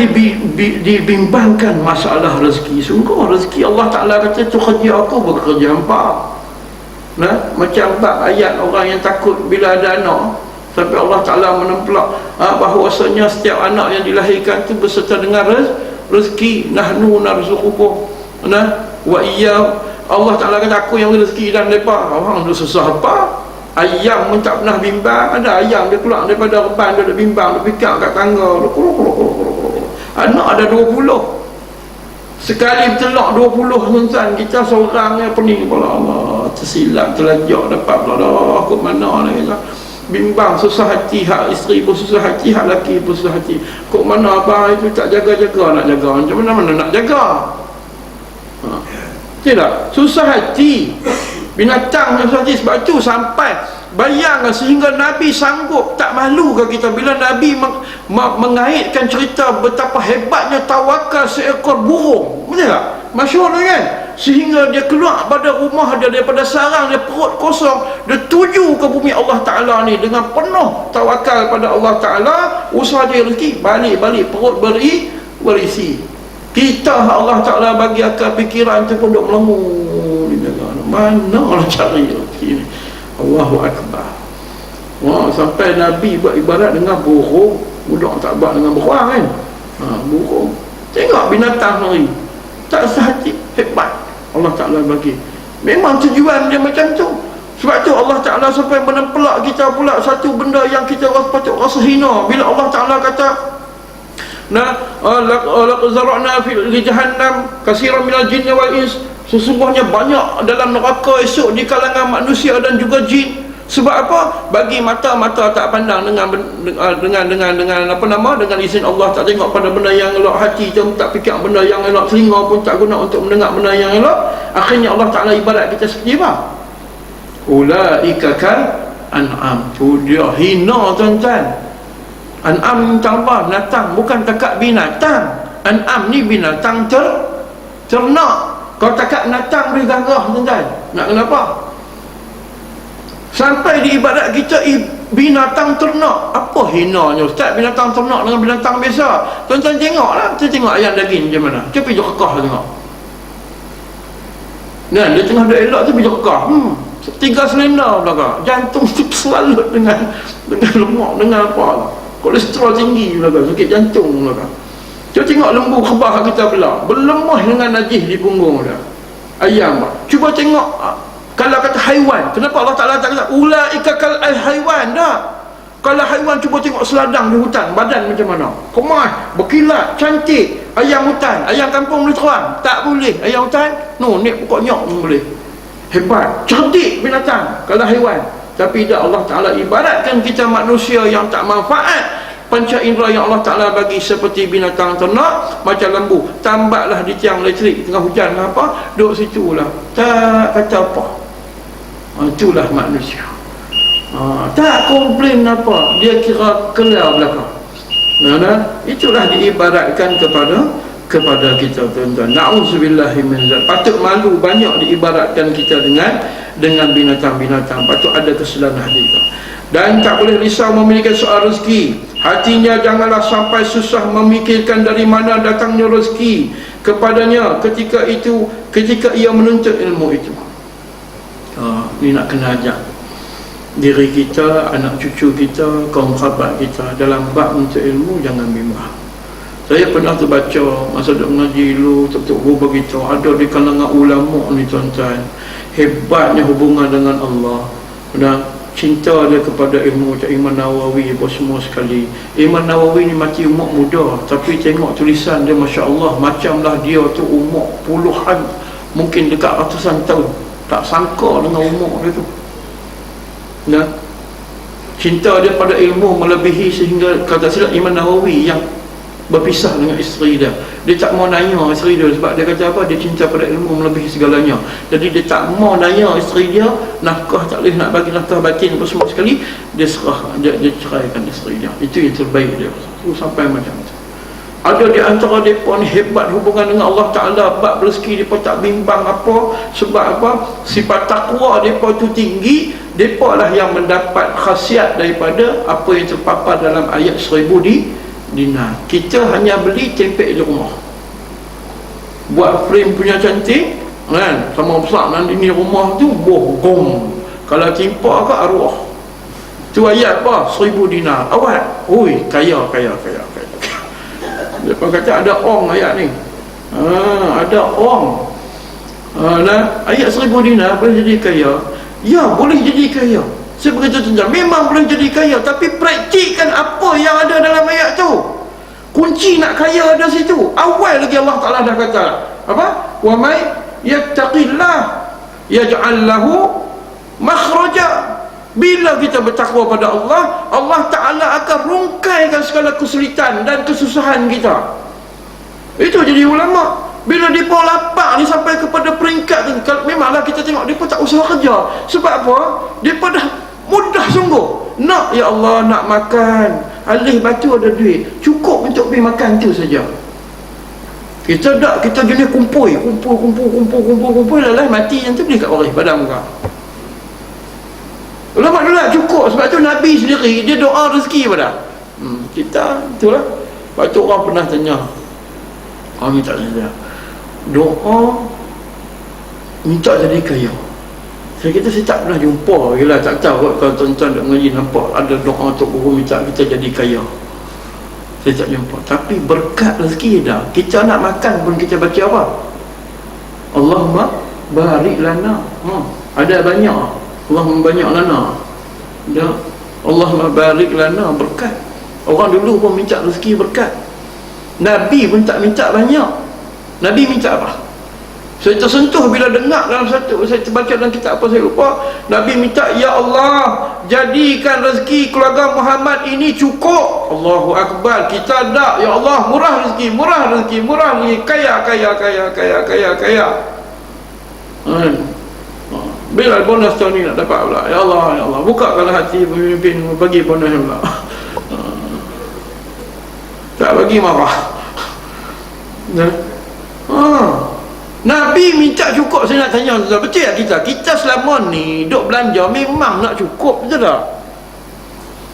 S1: dibimbangkan masalah rezeki. Sungguh rezeki Allah Ta'ala kata tu kerja aku, bekerja hampa. Macam bab ayat orang yang takut bila ada anak, sampai Allah Ta'ala menempelak bahawasanya setiap anak yang dilahirkan tu berserta dengan rezeki. Nahnu narzuqukum wa iya. Allah Ta'ala kata aku yang rezeki dan mereka. Orang tu susah apa? Ayam pun tak pernah bimbang. Ada ayam dia keluar daripada reban, dia bimbang, dia pikir kat tangga, anak ada 20. Sekali bertelak 20 tuan-tuan, kita seorang yang pening kepala. Allah, tersilap, terlajak, dapat pula aku mana ni, bimbang, susah hati. Hak isteri pun susah hati, hak lelaki pun susah hati. Kok mana abang itu tak jaga-jaga, nak jaga macam mana nak jaga? Tidak, susah hati. Binatang yang susah hati. Sebab itu sampai bayangkan sehingga Nabi sanggup, tak malu ke kita bila Nabi mengaitkan cerita betapa hebatnya tawakal seekor burung. Betul tak? Masyhur kan? Sehingga dia keluar pada rumah dia, daripada sarang dia, perut kosong, dia tuju ke bumi Allah Ta'ala ni dengan penuh tawakal pada Allah Ta'ala. Usaha dia rezeki, balik perut berisi. Kita Allah Ta'ala bagi akal fikiran tu pun duk melemu. Mana orang cari rezeki ni? Allahu Akbar. Sampai Nabi buat ibarat dengan burung. Budak tak buat dengan beruang kan? Burung. Tengok binatang hari, tak sehati, hebat Allah Ta'ala bagi. Memang tujuan dia macam tu. Sebab tu Allah Ta'ala sampai menempelak kita pula satu benda yang kita patut rasa hina. Bila Allah Ta'ala kata laqad zara'na li jahannam katsiran minal jinni wal ins, sesungguhnya banyak dalam neraka esok di kalangan manusia dan juga jin. Sebab apa? Bagi mata tak pandang dengan apa nama, dengan izin Allah, tak tengok pada benda yang elok, hati tu tak fikir benda yang elok, telinga pun tak guna untuk mendengar benda yang elok. Akhirnya Allah Ta'ala ibarat kita seperti apa? Ulaika kal an'am. Tu dia hina tuan-tuan. An'am tentang apa? Binatang, bukan takat binatang. An'am ni binatang ternak. Kalau takat binatang boleh gagah tuan-tuan. Nak kenapa? Sampai di ibadat kita binatang ternak. Apa hinanya Ustaz binatang ternak dengan binatang biasa? Tuan-tuan tengoklah, kita tengok ayam daging macam mana. Kita pergi kekah tengok. Dia tengah ada elok tu pergi kekah. 3 selendar belakang. Jantung tu selalu dengan lemak, dengan apa lah. Kolesterol tinggi belakang, sakit jantung belakang. Cuba tengok lembu kebah kita pula, berlemah dengan najis di punggung dia. Ayam. Cuba tengok kalau kata haiwan, kenapa Allah Ta'ala tak kata ulaika kal haiwan dah? Kalau haiwan, cuba tengok seladang di hutan, badan macam mana? Kemas, berkilat, cantik. Ayam hutan, ayam kampung boleh terbang? Tak boleh. Ayam hutan, naik pokok nyok pun boleh. Hebat, cerdik binatang kalau haiwan. Tapi dah Allah Ta'ala ibaratkan kita manusia yang tak manfaat panca indera yang Allah Ta'ala bagi seperti binatang ternak, macam lembu. Tambatlah di tiang elektrik tengah hujan apa, duduk situ lah, tak kata apa. Itulah manusia. Tak komplain apa, dia kira kelar belakang. Itulah diibaratkan kepada kita tuan-tuan. Na'udzubillahi min dzalik. Patut malu banyak diibaratkan kita dengan binatang-binatang. Patut ada kesedaran kita. Dan tak boleh risau memiliki soal rezeki. Hatinya janganlah sampai susah memikirkan dari mana datangnya rezeki kepadanya ketika ia menuntut ilmu itu. Ini nak kena ajak diri kita, anak cucu kita, kaum kerabat kita dalam bab menuntut ilmu. Jangan bimbang. Saya pernah terbaca masa duduk mengaji dulu, Tok Guru beritahu ada di kalangan ulama ni tuan-tuan, hebatnya hubungan dengan Allah dan cinta dia kepada ilmu. Macam Imam Nawawi apa semua sekali. Imam Nawawi ni mati umur muda, tapi tengok tulisan dia, Masya Allah, macamlah dia tu umur puluhan, mungkin dekat ratusan tahun. Tak sangka dengan umur dia tu. Cinta dia pada ilmu melebihi sehingga kata silap Imam Nawawi yang berpisah dengan isteri dia. Dia tak mau nanya isteri dia, sebab dia kata apa? Dia cinta pada ilmu melebihi segalanya. Jadi dia tak mau nanya isteri dia, nafkah tak boleh nak bagi, nafkah batin apa semua sekali, dia serah, dia ceraikan isteri dia. Itu yang terbaik dia. Sampai macam tu. Ada di antara mereka ni hebat hubungan dengan Allah Ta'ala, bab rezeki mereka tak bimbang apa. Sebab apa? Sifat takwa mereka tu tinggi. Mereka lah yang mendapat khasiat daripada apa yang terpapar dalam ayat 1000 dinar. Kita hanya beli tempel di rumah, buat frame punya cantik kan, sama besar nanti ni rumah tu bohong. Kalau timpa ke arwah tu ayat apa? 1000 dinar. Awak oi kaya. Dia kata ada ong ayat ni. Ada ong. Nah, ayat 1000 dinar boleh jadi kaya. Ya, boleh jadi kaya. Saya berkata tentang memang boleh jadi kaya, tapi praktikkan apa yang ada dalam ayat tu. Kunci nak kaya ada situ. Awal lagi Allah Ta'ala dah kata apa? Wa may yattaqillah yaj'al lahu makhraja. Bila kita bertakwa pada Allah, Allah Ta'ala akan rungkaikan segala kesulitan dan kesusahan kita. Itu jadi ulama. Bila mereka lapar ni sampai kepada peringkat, memanglah kita tengok mereka tak usaha kerja. Sebab apa? Mereka dah mudah sungguh. Nak, ya Allah, nak makan. Alih batu ada duit, cukup untuk pergi makan tu saja. Kita tak, kita jenis kumpul, lelah mati yang tu beli kat waris badan muka. Ulama dulu cukup. Sebab tu Nabi sendiri dia doa rezeki pada kita, itulah. Sebab tu orang pernah tanya, orang minta saja doa minta jadi kaya. Saya tak pernah jumpa, gila, tak tahu kalau tuan-tuan nak mengaji nampak ada doa untuk guru minta kita jadi kaya. Saya tak jumpa. Tapi berkat rezeki dah. Kita nak makan pun kita baca apa? Allahumma barik lana. Ada banyak. Allahumma banyak lana. Dah. Allahumma barik lana, berkat. Orang dulu pun minta rezeki berkat. Nabi pun tak minta banyak. Nabi minta apa? Saya tersentuh bila dengar dalam satu, saya terbaca dalam kitab apa saya lupa. Nabi minta, ya Allah, jadikan rezeki keluarga Muhammad ini cukup. Allahu Akbar. Kita tak, ya Allah, murah rezeki, kaya. Bila bonus tahun ni nak dapat pula, ya Allah, bukakanlah hati pemimpin, bagi bonus pula. Tak bagi marah. Nabi minta cukup. Saya nak tanya, betul tak kita selama ni duk belanja memang nak cukup, betul tak?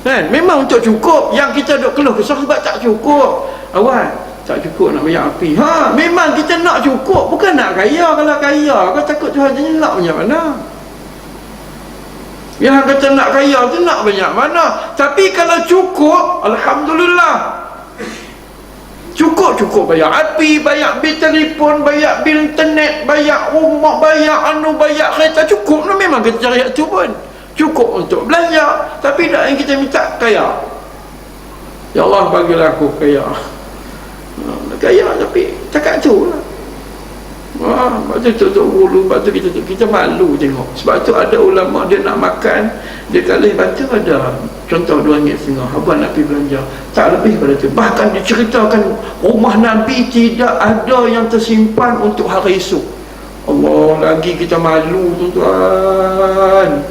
S1: Kan? Memang untuk cukup. Yang kita duk keluh kesah sebab tak cukup. Awak tak cukup nak bayar api. Memang kita nak cukup, bukan nak kaya. Kalau kaya kau takut Tuhan nak banyak mana? Yang kata nak kaya tu nak banyak mana? Tapi kalau cukup, alhamdulillah. Cukup bayar api, bayar bil telefon, bayar bil internet, bayar rumah, bayar bayar kereta. Cukup lah. Memang kita cari tu pun cukup untuk belanja. Tapi tak yang kita minta kaya. Ya Allah, bagilah aku kaya. Kaya tapi cakap tu lah. Lepas tu tutup bulu. Lepas tu kita malu tengok. Sebab tu ada ulama dia nak makan, dia kalih batu ada contoh RM2.5. Abang nak pergi belanja, tak lebih pada tu. Bahkan diceritakan rumah Nabi tidak ada yang tersimpan untuk hari esok. Allah, lagi kita malu tuan-tuan.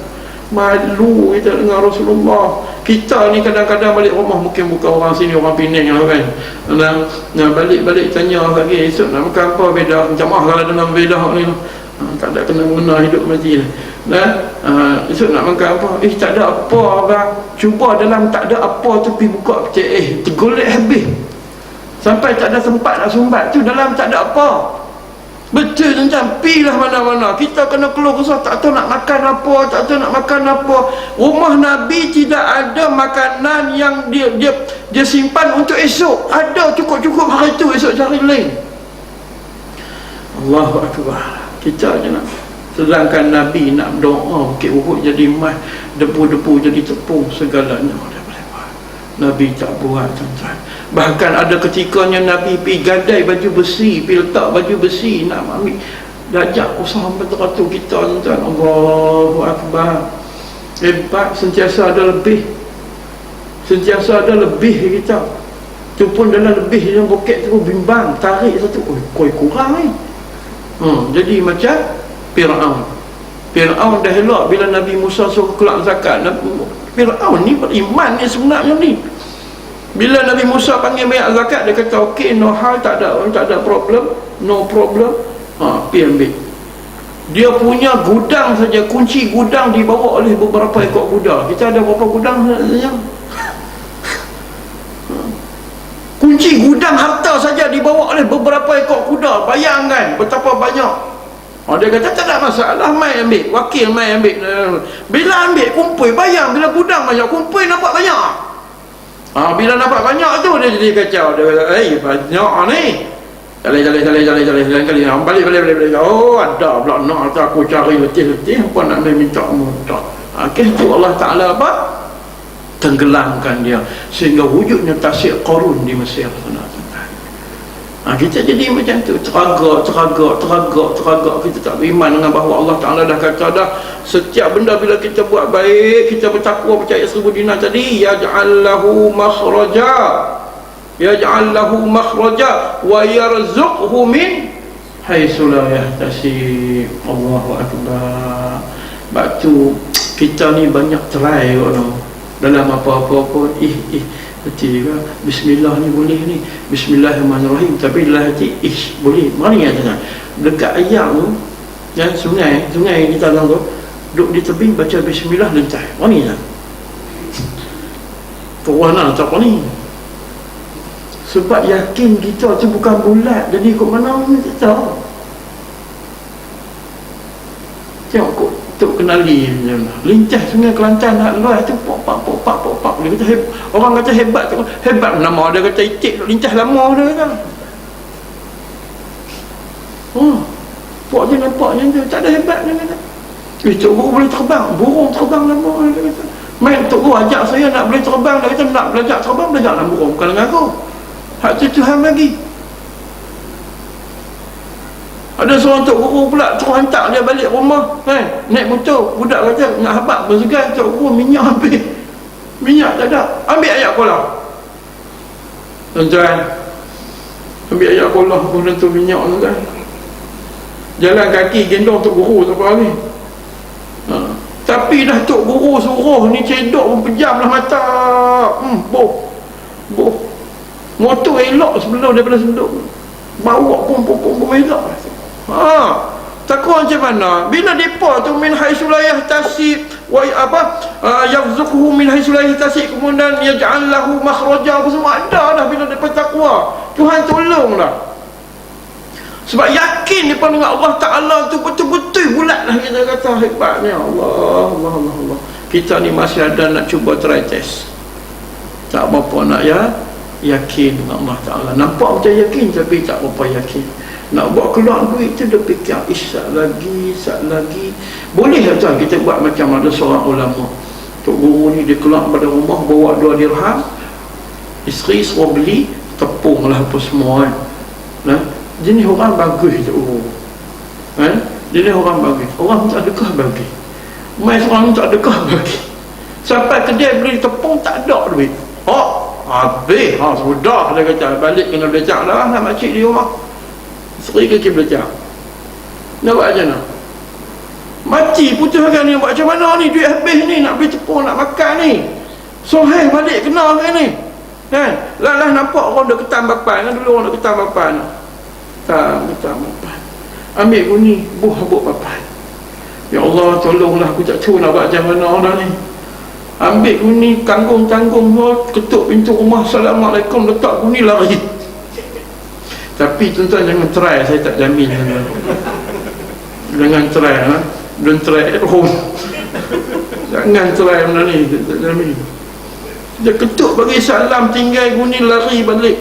S1: Malu kita dengan Rasulullah. Kita ni kadang-kadang balik rumah, mungkin bukan orang sini, orang Penang lah kan. Nah balik-balik tanya lagi, esok nak makan apa, beda jamaah kalau dalam beda ni. Tak ada kena-mena hidup mati lah. Esok nak makan apa? Tak ada apa abang. Cuba dalam tak ada apa tu pergi buka pecah, tergolek habis. Sampai tak ada sempat nak sumbat tu, dalam tak ada apa. Betul tuan-tuan, pilah mana-mana. Kita kena keluar kesah, tak tahu nak makan apa, tak tahu nak makan apa. Rumah Nabi tidak ada makanan yang dia simpan untuk esok. Ada cukup-cukup hari tu, esok cari lain. Allahu Akbar. Kita je nak. Sedangkan Nabi nak doa Bukit Uhud jadi emas, debu-debu jadi tepung, segalanya dia boleh buat. Nabi tak buat tuan-tuan. Bahkan ada ketikanya Nabi pergi gadai baju besi, pergi letak baju besi nak ambil dajak usaha betul-betul kita tuan-tuan. Allahu Akbar. Hebat, sentiasa ada lebih. Sentiasa ada lebih kita. tu pun dalam lebih dalam poket tu bimbang, tarik satu, oh koi kurang ni. Jadi macam Fir'aun dah elok bila Nabi Musa suruh keluar zakat. Fir'aun ni beriman ni sebenarnya ni. Bila Nabi Musa panggil bayar zakat, dia kata okey, no hal, tak ada problem, no problem. Pergi ambil. Dia punya gudang saja, kunci gudang dibawa oleh beberapa ekor kuda. Kita ada berapa gudang saja? Kunci gudang harta saja dibawa oleh beberapa ekor kuda. Bayangkan betapa banyak. Dia kata tak ada masalah, mai ambil, wakil mai ambil. Bila ambil kumpul, bayang bila gudang banyak, kumpul nampak banyak. Bila nampak banyak tu dia jadi kacau. Dia kata, banyak ni. Jalan kali. Balik. Oh, ada pula nak aku cari letih-letih, apa nak minta mudah. Tu Allah Ta'ala apa? Tenggelamkan dia sehingga wujudnya tasik Qarun di Mesir. Kita jadi macam tu, teragak. Kita tak beriman dengan bahawa Allah Ta'ala dah kata dah, setiap benda bila kita buat baik, kita bertakwa percaya 1000 dinar tadi, yaj'al lahu makhraja wa yarzuqhu min haitsu la yahtasib. Allahu akbar. Batu kita ni banyak try dalam apa-apa pun. Hati ke bismillah ni boleh ni, bismillahirrahmanirrahim, tapi dalam hati boleh. Mana yang tanya dekat ayam tu, yang sungai kita tahu tu, duduk di tebing baca bismillah lentai. Mana yang kerana tak ni, sebab yakin kita tu bukan bulat, jadi kok mana kita tahu. Tengok kok tok kenali lincah sungai Kelantan nak luar tu pok pak dia kata orang kata hebat nama dia kata itik lincah lama dia kata. Pok dia nampak macam tu, tak ada hebat dia kata. Tok guru boleh terbang, burung terbang lama dia kata. Main tok guru ajak saya nak boleh terbang, dia kata nak belajar terbang, belajar dalam burung, bukan dengan aku. Hak tu Tuhan lagi. Ada seorang tok guru pula terus hantar dia balik rumah, naik motor, budak kata nak habaq bersegan, tok guru minyak habis. Minyak tak ada. Ambil ayat kolah. Tuan-tuan, ambil ayat kolah pun tentu minyak tuan-tuan. Jalan kaki gendong tok guru tak apa ni. Tapi dah tok guru suruh ni cedok pun pejamlah mata. Boh. Motor elok sebelum daripada senduk. Bawa pun elok. Takut macam mana bila depa tu min haitsu la yahtasib wa yarzuquhu min haitsu la yahtasib, kemudian yaj'al lahu makhraja, apa semua ada dah bila depa takwa. Tuhan tolonglah. Sebab yakin depa dengan Allah Ta'ala tu betul-betul bulatlah, kita kata hebatnya Allah. Kita ni masih ada nak cuba try test. Tak apa nak yakin dengan Allah Ta'ala. Nampak macam yakin tapi tak apa yakin. Nak buat keluar duit tu dia fikir sat lagi. Boleh tak kita buat macam ada seorang ulama, tok guru ni dia keluar pada rumah bawa 2 dirham, isteri suruh beli tepung lah apa semua jenis orang bagus tu jenis orang bagus, orang minta dekah bagi, mai seorang minta dekah bagi, sampai kedai beli tepung tak ada duit. Habis sudah dia kata balik kena belajar lah nak makcik di rumah. Isteri kaki belajar. Nak buat macam mana? Mati putuskan ni, buat macam mana ni, duit habis ni, nak beli tepung, nak makan ni. Soheh balik kena kan ni. Lah nampak orang dah ketam bapan kan, dulu orang dah ketam bapan. Ketam bapan. Ambil guni, habuk bapan. Ya Allah, tolonglah, aku tak tahu nak buat macam mana dah ni. Ambil guni, tanggung-tanggung, ketuk pintu rumah, Assalamualaikum, letak guni, lari. Tapi tuan-tuan jangan try, saya tak jamin. Jangan try, don't try at home. Jangan try benda ni, tak jamin. Dia ketuk bagi salam, tinggal guni, lari balik.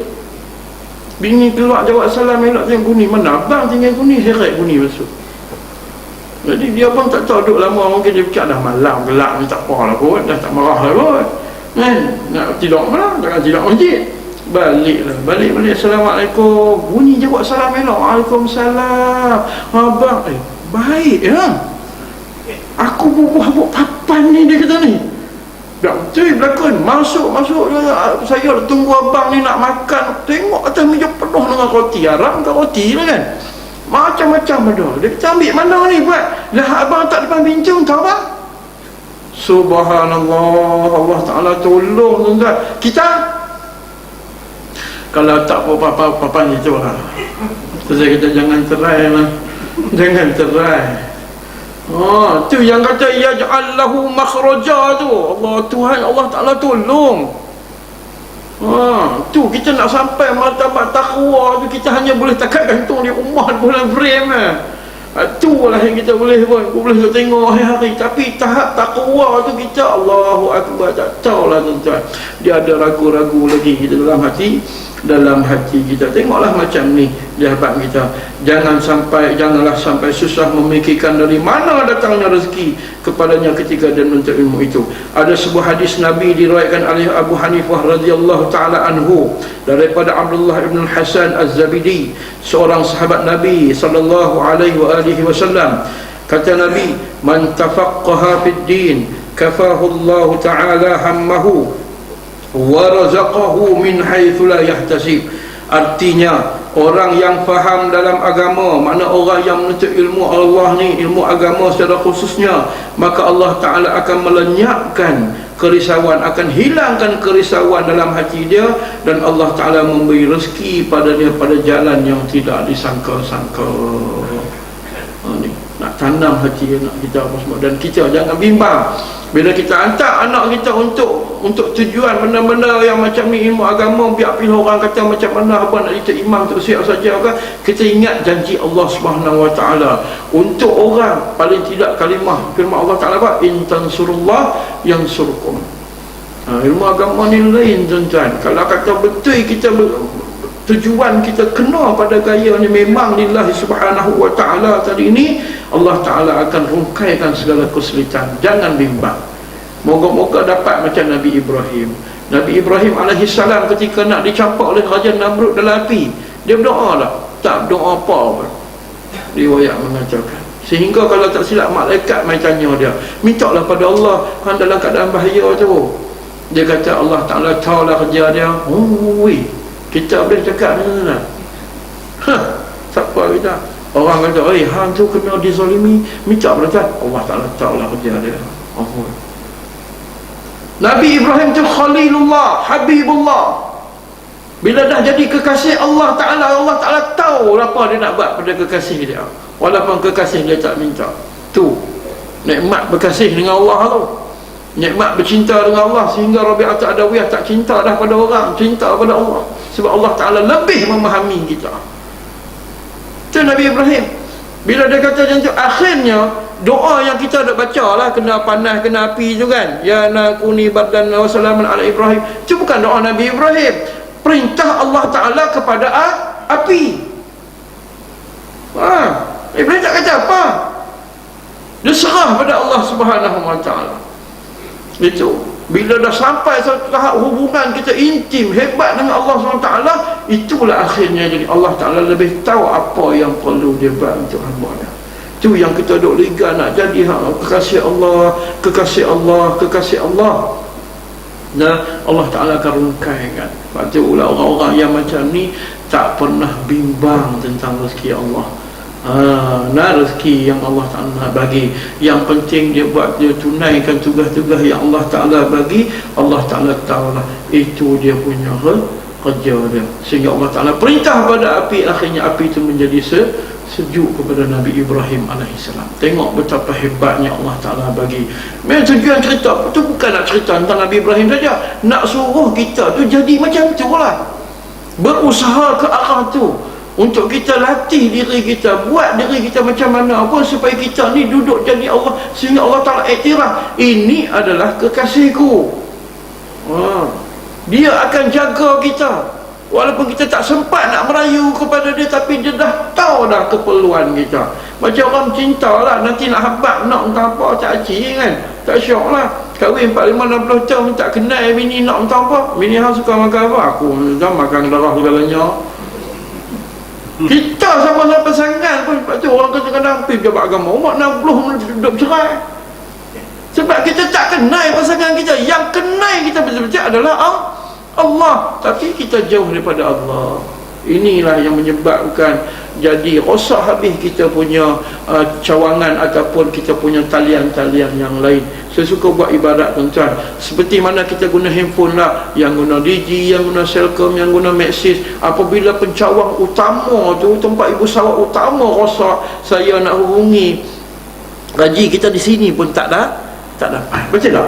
S1: Bini keluar jawab salam, elok tengok guni, mana abang tinggal guni, heret guni masuk. Jadi dia pun tak tahu duduk lama, mungkin dia fikir dah malam gelap ni, tak apa lah kot, dah tak marah lah kot. Nak tidur mana, jangan tidur masjid. Balik, Assalamualaikum. Bunyi jawab salam elok, Waalaikumsalam. Abang, baik ya. Aku bubuh habuk papan ni, dia kata ni. dah betul berlakon. Masuk saya tunggu abang ni nak makan, tengok atas meja penuh dengan roti. Haram ke roti lah kan, macam-macam ada. Dia kata ambil mana ni buat, lah abang tak depan pintu tahu tak? Subhanallah, Allah Ta'ala tolong tuan-tuan. Kita kalau tak apa-apa ni tu lah, saya kata jangan terai lah, jangan terai. Tu yang kata yaj'al lahu makhraja tu, Allah Tuhan, Allah Ta'ala tolong. Tu kita nak sampai martabat takwa tu, kita hanya boleh takat gantung di rumah bulan frame tu lah yang kita boleh tengok hari-hari. Tapi tahap takwa tu kita, Allahu Akbar, tak tahulah tuan-tuan. Dia ada ragu-ragu lagi kita dalam hati kita. Tengoklah macam ni jawapan kita. Janganlah sampai susah memikirkan dari mana datangnya rezeki kepadanya ketika dia menuntut ilmu itu. Ada sebuah hadis Nabi diriwayatkan oleh Abu Hanifah radhiyallahu taala anhu daripada Abdullah ibn Hasan Az-Zabidi, seorang sahabat Nabi sallallahu alaihi wasallam. Kata Nabi, man tafaqqaha fid din kafahu Allah taala hammahu wa razaqahu min haitsu la yahtasib. Artinya orang yang faham dalam agama, mana orang yang menuntut ilmu Allah ni, ilmu agama secara khususnya, maka Allah Ta'ala akan melenyapkan kerisauan, akan hilangkan kerisauan dalam hati dia, dan Allah Ta'ala memberi rezeki pada dia pada jalan yang tidak disangka-sangka. Ni nak tanam hati anak kita apa semua. Dan kita jangan bimbang bila kita hantar anak kita untuk tujuan benda-benda yang macam ni, ilmu agama, biar pilih orang kata macam mana abang nak jadi imam tu siap saja kan. Kita ingat janji Allah Subhanahu Wa Taala untuk orang, paling tidak kalimah firman Allah Taala apa, in tansurullah yansurkum. Ilmu agama ni lain tuan-tuan. Kalau kata betul kita tujuan kita kena pada gaya ni memang lillahi subhanahu wa ta'ala tadi ni, Allah Ta'ala akan rungkaikan segala kesulitan. Jangan bimbang. Moga-moga dapat macam Nabi Ibrahim. Nabi Ibrahim alaihissalam ketika nak dicampak oleh Raja Namrud dalam api, dia berdoa lah? Tak berdoa apa pun, riwayat mengatakan. Sehingga kalau tak silap malaikat mai tanya dia, mintalah pada Allah hang dalam keadaan bahaya tu. Dia kata Allah Ta'ala tahulah kerja dia. Kita boleh cakap ni lah. Siapa kita? Orang kata, hang tu kena dizalimi, minta pada Allah Ta'ala tahulah kerja dia. Nabi Ibrahim tu Khalilullah, Habibullah. Bila dah jadi kekasih Allah Ta'ala, Allah Ta'ala tahu apa dia nak buat pada kekasih dia, walaupun kekasih dia tak minta. Tu nikmat berkasih dengan Allah tu, nikmat bercinta dengan Allah, sehingga Rabi'at Adawiyah tak cinta dah pada orang, cinta pada Allah, sebab Allah Ta'ala lebih memahami kita. Itu Nabi Ibrahim. Bila dia kata macam tu, akhirnya doa yang kita dah baca lah, kena panas, kena api tu kan, ya nakuni bardan wa salaman ala Ibrahim, itu bukan doa Nabi Ibrahim, perintah Allah Ta'ala kepada api. Ibrahim tak kata apa, dia serah pada Allah Subhanahu Wa Ta'ala. Itu bila dah sampai satu tahap hubungan kita intim hebat dengan Allah SWT, itulah akhirnya jadi Allah Ta'ala lebih tahu apa yang perlu dia buat untuk hamba-Nya. Itu yang kita duk liga nak jadi kekasih Allah, kekasih Allah, kekasih Allah. Nah, Allah Ta'ala akan rungkaikan. Sebab tu orang-orang yang macam ni tak pernah bimbang tentang rezeki Allah. Rezeki yang Allah Ta'ala bagi, yang penting dia buat, dia tunaikan tugas-tugas yang Allah Ta'ala bagi. Allah Ta'ala tahulah itu dia punya kerja dia, sehingga Allah Ta'ala perintah pada api, akhirnya api itu menjadi sejuk kepada Nabi Ibrahim alaihissalam. Tengok betapa hebatnya Allah Ta'ala bagi. Memang tujuan cerita itu bukan nak cerita tentang Nabi Ibrahim saja, nak suruh kita tu jadi macam tu lah, berusaha ke arah tu, untuk kita latih diri kita, buat diri kita macam mana pun supaya kita ni duduk jadi Allah, sehingga Allah Ta'ala iktiraf, ini adalah kekasihku. Dia akan jaga kita, walaupun kita tak sempat nak merayu kepada dia, tapi dia dah tahu dah keperluan kita. Macam orang cinta lah, nanti nak habak nak entah apa, tak acik kan, tak syok lah. Kahwin 45-60 tahun tak kenal bini nak entah apa, bini hang suka makan apa, aku dah makan darah segalanya. Kita sama-sama pasangan pun, sebab tu orang kadang-kadang pergi jabat agama umur 60 duduk bercerai. Sebab kita tak kenal pasangan kita. Yang kenal kita betul-betul adalah Allah. Tapi kita jauh daripada Allah. Inilah yang menyebabkan jadi rosak habis kita punya cawangan ataupun kita punya talian-talian yang lain. Saya suka buat ibarat tuan-tuan, seperti mana kita guna handphone lah, yang guna Digi, yang guna Celcom, yang guna Maxis. Apabila pencawang utama tu, tempat ibu sawat utama rosak, saya nak hubungi gaji kita di sini pun tak dapat. Betul tak?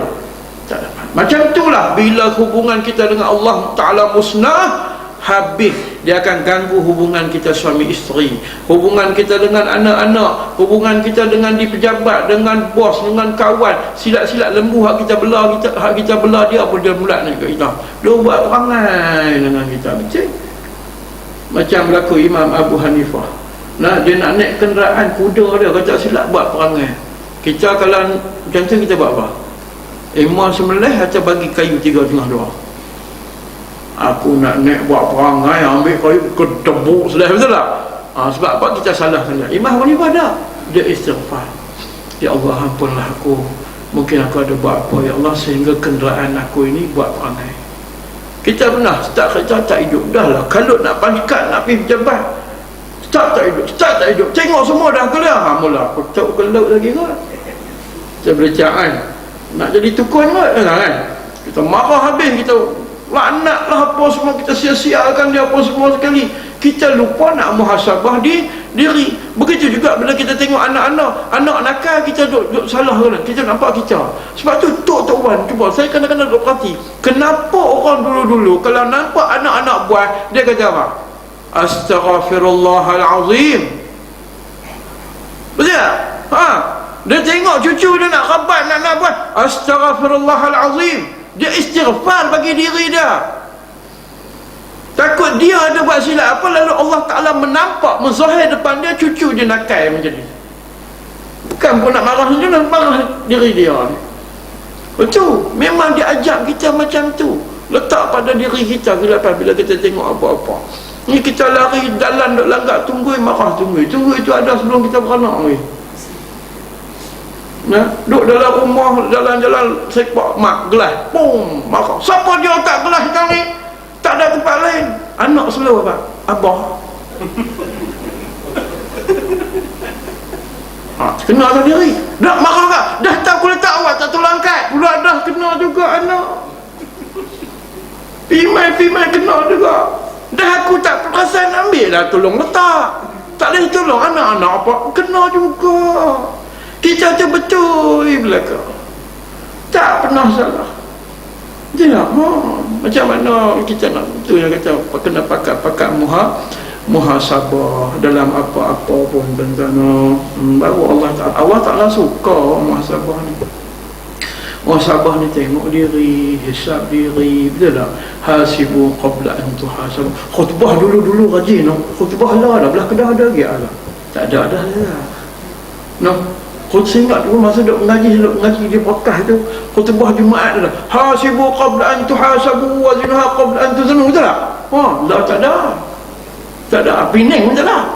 S1: Tak dapat. Macam itulah bila hubungan kita dengan Allah Ta'ala musnah, habis dia akan ganggu hubungan kita suami isteri, hubungan kita dengan anak-anak, hubungan kita dengan di pejabat, dengan bos, dengan kawan. Silat-silat lembu hak kita belah dia pun dia mula nak kat kita. Dia buat perangai dengan kita. Betul? Macam berlaku Imam Abu Hanifah. Nah, dia nak naik kenderaan kuda dia, kata silap buat perangai. Kita kalau macam tu kita buat apa? Imam sembelih atau bagi kayu 3,2. Aku nak naik buat perangai, ambil kayu kedebuk selesai, betul tak? Sebab apa kita salahkan dia? Imam Hanifah dah, dia istighfar. Ya Allah, ampunlah aku, mungkin aku ada buat apa ya Allah sehingga kenderaan aku ini buat perangai. Kita pernah start kerja tak hidup, dah lah kalau nak pangkat, nak pergi pejabat, start tak hidup, tengok semua dah kelar. Mula aku tak kelau lagi kot. Saya bercakap nak jadi tukun kot kan? Kita marah habis, kita laknatlah apa semua, kita sia-siakan dia apa semua sekali. Kita lupa nak muhasabah diri. Begitu juga bila kita tengok anak nakal, kita duk salah kan, kita nampak kita. Sebab tu Tok Wan, cuba saya kadang-kadang duk perhati, kenapa orang dulu-dulu kalau nampak anak-anak buat, dia kata apa? Astaghfirullahalazim. Betul tak? Dia tengok cucu dia nak rabat, nak buat, astaghfirullahalazim. Dia istighfar bagi diri dia. Takut dia ada buat silap apa, lalu Allah Ta'ala menampak, menzahir depan dia, cucu dia nakal menjadi. Bukan pun nak marah dia, nak marah diri dia. Betul, memang dia ajak kita macam tu. Letak pada diri kita bila kita tengok apa-apa. Ni kita lari dalam duk langgar, tunggu marah, tunggu itu ada sebelum kita beranak. Nah, duduk dalam rumah, jalan-jalan sepak mak gelas, pum, marah. Siapa dia tak gelas sekarang ni? Tak ada tempat lain. Anak sebelah apa? Abah. Kena atas diri. Dah marah tak? Dah tahu aku letak awak tak tolong angkat. Pula dah kena juga anak. Pimai kena juga. Dah aku tak perasan, ambil lah tolong letak. Tak boleh tolong anak-anak apa? Kena juga. Kita tu betul belakang, tak pernah salah. Tidak, macam mana kita nak, itu yang kata kena pakat muhasabah dalam apa-apa pun benda. Baru Allah Ta'ala suka muhasabah ni. Muhasabah ni tengok diri, hisab diri, betul tak? Hasibu qabla an tuhasabu. Khutbah dulu rajin, khutbah lah belah kedah ada lagi lah. Tak ada dah. No. Saya ingat dulu masa duk mengaji di podcast tu, khutbah Jumaat tu, hasibu qabla an tuhasabu wa zinha qabla an tuzanu, betul tak? Dah tak ada Penang betul tak?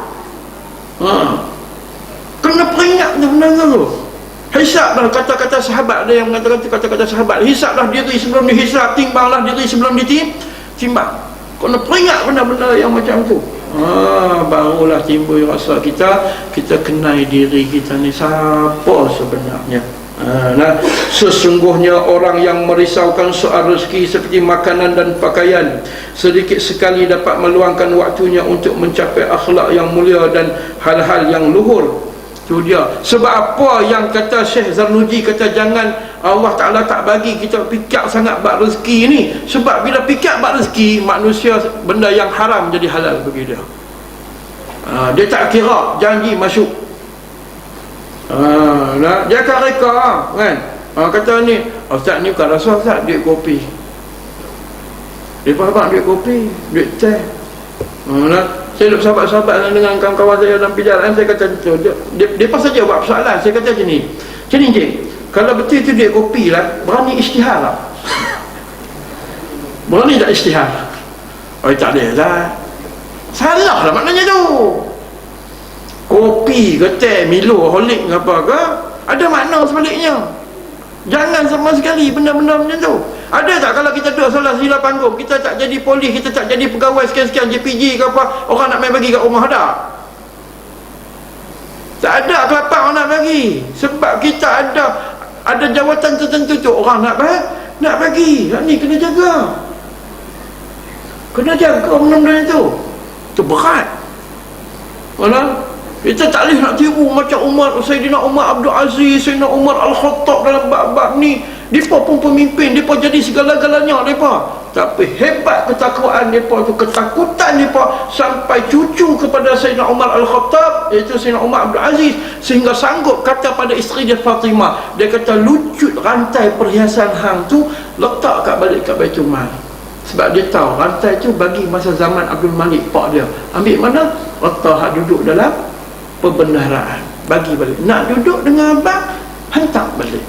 S1: Kena peringat benda tu. Hisablah kata-kata sahabat, ada yang mengatakan kata-kata sahabat, hisablah diri sebelum dihisab, timbanglah diri sebelum ditimbang. Kena peringat benda-benda yang macam tu. Barulah timbul rasa kita kenal diri kita ni siapa sebenarnya. Sesungguhnya orang yang merisaukan soal rezeki seperti makanan dan pakaian, sedikit sekali dapat meluangkan waktunya untuk mencapai akhlak yang mulia dan hal-hal yang luhur. Itu dia. Sebab apa yang kata Syekh Zarnuji, kata jangan, Allah Ta'ala tak bagi kita fikir sangat bab rezeki ni. Sebab bila fikir bab rezeki, manusia benda yang haram jadi halal bagi dia. Dia tak kira janji masuk. Dia akan reka kan. Kata ni, Ustaz ni bukan rasa Ustaz, duit kopi. Dia faham duit kopi, duit teh. Saya duduk sahabat-sahabat dengan kawan-kawan saya dalam perjalanan, saya kata tu, dia pas saja buat persoalan. Saya kata macam ni, cik, kalau betul itu duit kopi lah, berani isytihar lah. Berani tak isytihar? Tak boleh lah. Salah lah maknanya tu. Kopi ke teh, Milo, Holik ke apa ke, ada makna sebaliknya. Jangan sama sekali benda-benda macam tu. Ada tak kalau kita duduk salah sila panggung, kita tak jadi polis, kita tak jadi pegawai sekian-sekian JPJ ke apa, orang nak main bagi kat rumah ada? Tak ada kelapa orang nak bagi. Sebab kita ada jawatan tertentu tu orang nak bagi. Ni kena jaga. Kena jaga benda-benda tu. Itu berat. Mana? Kita tak boleh nak tiru macam Sayyidina Umar Abdul Aziz, Sayyidina Umar Al-Khattab dalam bab-bab ni. Mereka pun pemimpin, mereka jadi segala-galanya mereka. Tapi hebat ketakwaan mereka tu, ketakutan mereka sampai cucu kepada Sayyidina Umar Al-Khattab, iaitu Sayyidina Umar Abdul Aziz, sehingga sanggup kata pada isteri dia Fatimah, dia kata lucut rantai perhiasan hang tu, letak kat balik kat Baitul Mal. Sebab dia tahu rantai tu bagi masa zaman Abdul Malik pak dia. Ambil mana? Letak duduk dalam perbendaharaan, bagi balik. Nak duduk dengan abang, hantar balik.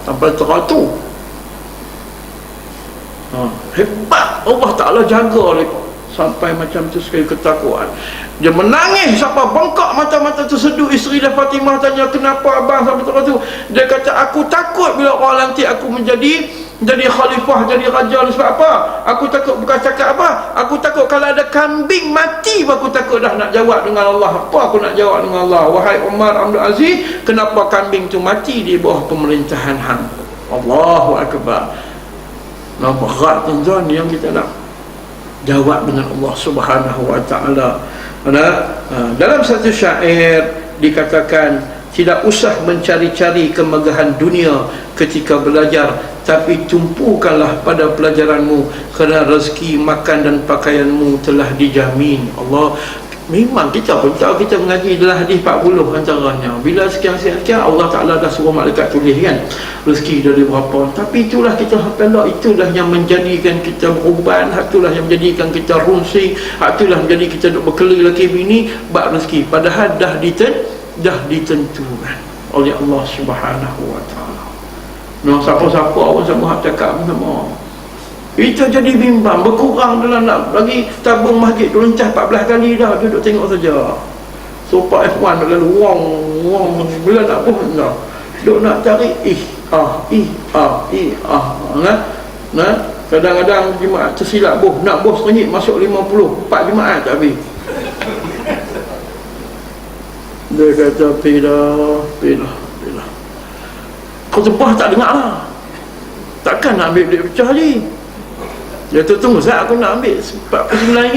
S1: Sampai teratur. Hebat Allah Ta'ala jaga mereka sampai macam tu sekali ketakuan. Dia menangis sampai bengkak mata-mata terseduh. Isteri dia Fatimah tanya, kenapa abang sampai teratur? Dia kata, aku takut bila orang lantik aku menjadi khalifah, jadi raja ni. Sebab apa? Aku takut, bukan cakap apa, aku takut kalau ada kambing mati, aku takut dah nak jawab dengan Allah. Apa aku nak jawab dengan Allah? Wahai Umar Abdul Aziz, kenapa kambing tu mati di bawah pemerintahan hang? Allahu Akbar. Nampak berat tuan-tuan yang kita nak jawab dengan Allah Subhanahu wa ta'ala. Dalam satu syair dikatakan, tidak usah mencari-cari kemegahan dunia ketika belajar, tapi tumpukanlah pada pelajaranmu, kerana rezeki makan dan pakaianmu telah dijamin. Allah, memang kita pun tahu, kita mengaji dalam hadis 40 antaranya. Bila sekian-sekian Allah Ta'ala dah suruh malaikat tulis kan rezeki dari berapa, tapi itulah kita hafal, itulah yang menjadikan kita beruban, itulah yang menjadikan kita runsing, itulah menjadi kita duk berkeli laki bini bab rezeki, padahal dah ditentukan oleh Allah Subhanahu wa ta'ala. Siapa-siapa orang sama cakap sama, kita jadi bimbang, berkurang dalam nak bagi tabung masjid tu lencah 14 kali dah, duduk tengok saja. Sopak F1 lalu wong bila nak pun dah duduk nak cari kadang-kadang jemaat tersilap nak RM1 masuk 50, 4 jemaat tak habis. Dia kata pilih khutbah tak dengar lah, takkan nak ambil duit pecah ni. Dia tu tunggu saat aku nak ambil RM49.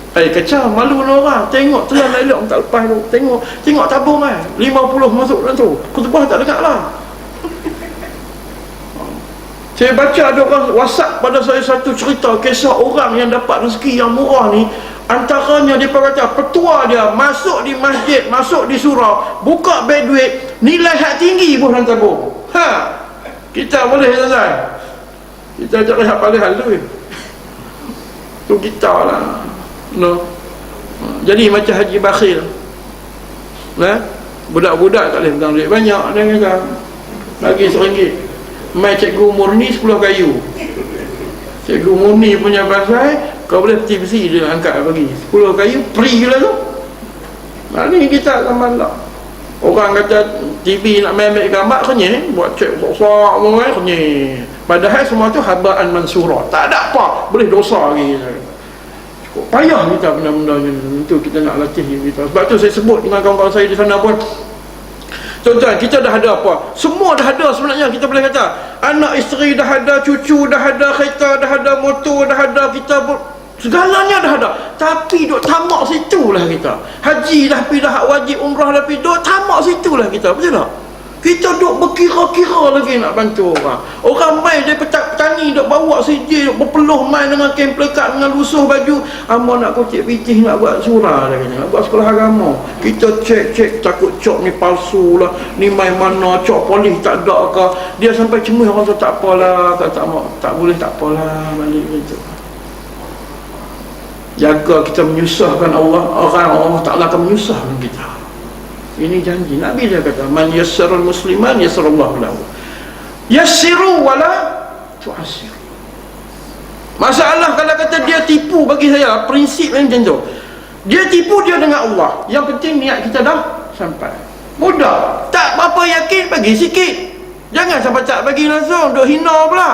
S1: Kacau, malu dengan orang. Tengok telan elok tak lepas tu. Tengok tabung 50 masuk dalam tu. Khutbah tak dengar lah. Saya baca ada orang WhatsApp pada saya satu cerita kisah orang yang dapat rezeki yang murah ni. Antaranya dia kata petua dia masuk di masjid, masuk di surau, buka beg duit, nilai hak tinggi pun dalam tabung. Kita boleh tuan-tuan. Kita cari hak paling halus tu kita lah. Jadi macam Haji Bakhil, budak-budak tak boleh pegang duit banyak, dia kata bagi RM1. Mai cikgu murni 10 kayu. Cikgu murni punya pasal kau boleh peti-peti dia angkat bagi 10 kayu free lah tu. Ni kita akan malak. Orang kata TV nak main ambil gambar kenyek, buat cek besar semua kenyek. Padahal semua tu habaan mansura, tak ada apa, boleh dosa lagi. Cukup payah kita benda-benda ni. Itu kita nak latih kita. Sebab tu saya sebut dengan kawan-kawan saya di sana pun, tuan-tuan, kita dah ada apa? Semua dah ada sebenarnya. Kita boleh kata anak isteri dah ada, cucu dah ada, kereta dah ada, motor dah ada, kita segalanya dah ada. Tapi duk tamak situlah kita. Haji dah pergi dah, wajib umrah dah pergi, duk tamak situlah kita. Betul tak? Kita duk berkira-kira lagi nak bantu orang. Orang main dia petani duk bawa CJ, duk berpeluh main dengan kain plekat, dengan lusuh baju. Amba nak kocik pitih, nak buat surah dah kena, nak buat sekolah agama. Kita cek takut cok ni palsu lah, ni main mana, cok polis tak ada ke. Dia sampai cemuh orang tu, tak apalah, tak boleh, tak apalah, balik gitu. Jaga kita menyusahkan Allah, Allah Ta'ala akan menyusahkan kita. Ini janji Nabi, dia kata man yassarul musliman yassarallahu lahu, yassiru wala tu'assiru. Masalah kalau kata dia tipu, bagi saya prinsip yang macam tu, dia tipu dia dengan Allah, yang penting niat kita dah sampai. Mudah, tak apa-apa yakin, bagi sikit. Jangan sampai tak bagi langsung, duk hina pula.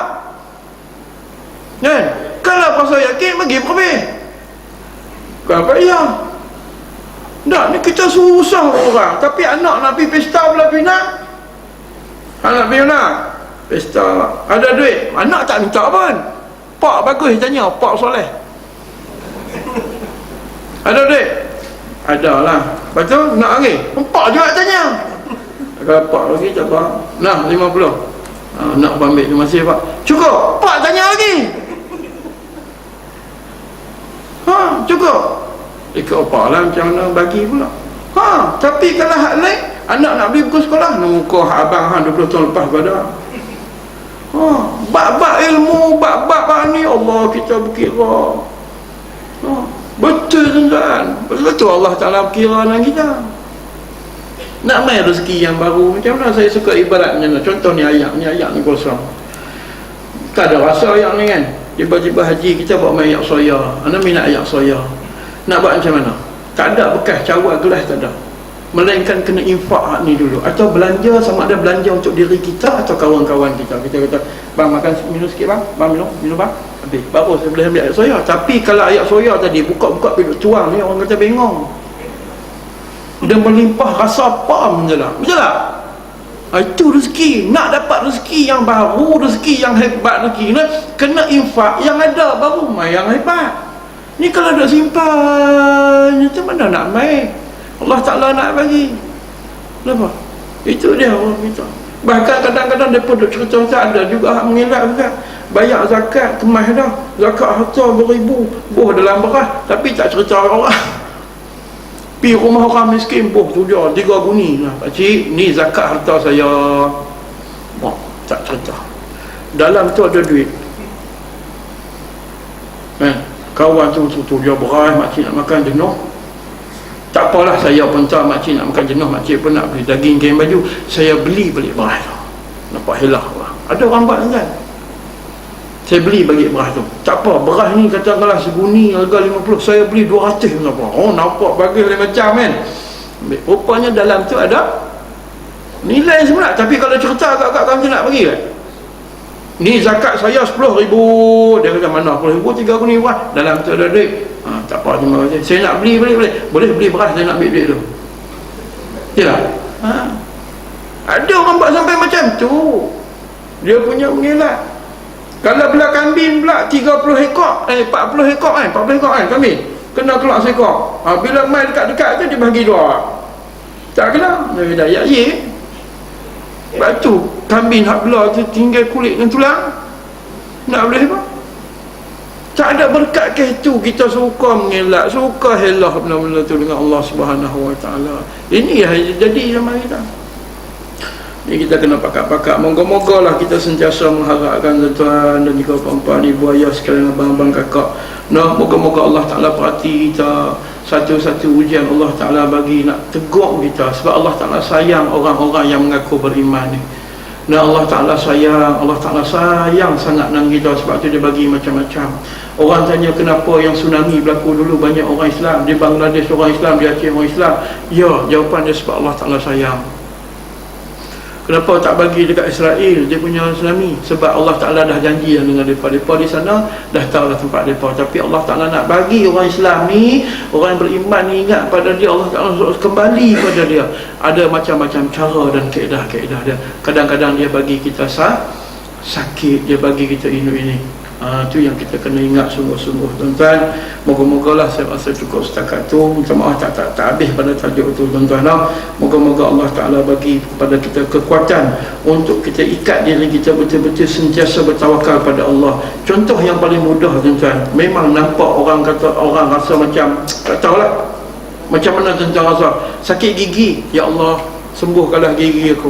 S1: Kan? Kalau pasal yakin, bagi lebih. Kan payah. Tak, ni kita susah orang. Tapi anak nak pergi pesta pula nak. Anak pergi nak pesta, ada duit, anak tak minta pun. Pak bagus tanya, pak soleh. Ada duit? Ada lah. Lepas tu nak lagi? Pak juga tanya. Kalau pak lagi tak apa. Nah 50. Nak ambil, terima kasih pak. Cukup? Pak tanya lagi. Cukup. Ikut pak lah macam mana bagi pula. Tapi kalau hak lain, anak nak beli buku sekolah, muka hak abang 20 tahun lepas pada. Bab-bab ilmu, bab-bab ni Allah kita berkira. Betul tuan-tuan. Betul Allah Ta'ala berkira dengan kita. Nak main rezeki yang baru. Macam mana saya suka ibarat macam mana. Contoh ni ayat ni kosong. Tak ada rasa ayat ni kan. Tiba-tiba haji kita buat main ayat soya. Anda minat ayat soya. Nak buat macam mana? Tak ada bekas cawan gelas, tak ada. Melainkan kena infak hak ni dulu. Atau belanja, sama ada belanja untuk diri kita atau kawan-kawan kita. Kita kata, bang makan minum sikit bang. Bang minum bang. Habis. Baru saya boleh ambil ayat soya. Tapi kalau ayat soya tadi buka-buka pergi tuang ni, orang kata bengong. Dia melimpah rasa apa je lah. Betul tak? Itu rezeki. Nak dapat rezeki yang baru, rezeki yang hebat, rezeki ni kena infak yang ada baru yang hebat. Ni kalau nak simpan, itu mana nak main? Allah Ta'ala nak bagi. Kenapa? Itu dia orang kita. Bahkan kadang-kadang mereka duduk cerita, ada juga hak mengelak juga. Bayar zakat, kemas dah. Zakat harta beribu. Buh dalam beras. Tapi tak cerita orang. Pergi rumah orang miskin. Buh tu dia 3 guni lah. Pakcik, ni zakat harta saya. Tak cerita. Dalam tu ada duit. Kawan tu dia beras, makcik nak makan jenuh. Tak apalah, saya pun tahu makcik nak makan jenuh, makcik pun nak beli daging, kain baju, saya beli balik beras tu. Nampak helah lah. Ada orang buat kan? Saya beli bagi beras tu. Tak apa, beras ni katakanlah seguni harga 50, saya beli 200 kenapa? Nampak bagus lain macam kan? Rupanya dalam tu ada nilai sebenarnya. Tapi kalau cerita agak-agak kamu nak bagi kan? Ni zakat saya 10,000. Dia kata mana 10,000, 3 guni beras. Dalam tu ada duit. Tak apa, terima kasih. Saya nak beli, boleh beli beras, saya nak ambil duit tu. Yalah. Ada orang buat sampai macam tu. Dia punya mengelak. Kalau belah kambing pula 30 ekor, 40 ekor kan, 40 ekor kan kambing. Kena keluar seekor. Bila mai dekat-dekat tu dia bagi 2. Tak kena. Dia dah ya ye. Sebab tu kambing hak belah tu tinggal kulit dan tulang. Nak boleh apa? Tak ada berkat ke itu. Kita suka mengelak, suka helah benda-benda tu dengan Allah Subhanahu Wa Taala. Ini yang jadi zaman kita. Ni kita kena pakat-pakat. Moga-moga lah kita sentiasa mengharapkan tuan-tuan dan juga puan-puan, ibu ayah sekalian, abang-abang kakak. Moga-moga Allah Ta'ala perhati kita. Satu-satu ujian Allah Ta'ala bagi nak tegur kita. Sebab Allah Ta'ala sayang orang-orang yang mengaku beriman ni. Allah Ta'ala sayang sangat dengan kita. Sebab tu dia bagi macam-macam. Orang tanya kenapa yang tsunami berlaku dulu banyak orang Islam. Di Bangladesh orang Islam, di Aceh orang Islam. Ya, jawapan dia sebab Allah Ta'ala sayang. Kenapa tak bagi dekat Israel dia punya tsunami? Sebab Allah Ta'ala dah janji dengan mereka. Mereka di sana dah tahu lah tempat mereka. Tapi Allah Ta'ala nak bagi orang Islam ni, orang yang beriman ni ingat pada dia. Allah Ta'ala kembali pada dia. Ada macam-macam cara dan kaedah-kaedah dia. Kadang-kadang dia bagi kita sakit, dia bagi kita ini. Itu yang kita kena ingat sungguh-sungguh tuan-tuan. Moga-mogalah saya rasa cukup setakat tu. Minta maaf tak habis pada tajuk tu tuan-tuan. Moga-moga Allah Ta'ala bagi kepada kita kekuatan untuk kita ikat diri kita betul-betul sentiasa bertawakal pada Allah. Contoh yang paling mudah tuan-tuan, memang nampak orang kata, orang rasa macam tak tahulah macam mana tuan-tuan rasa sakit gigi, ya Allah sembuhkanlah gigi aku.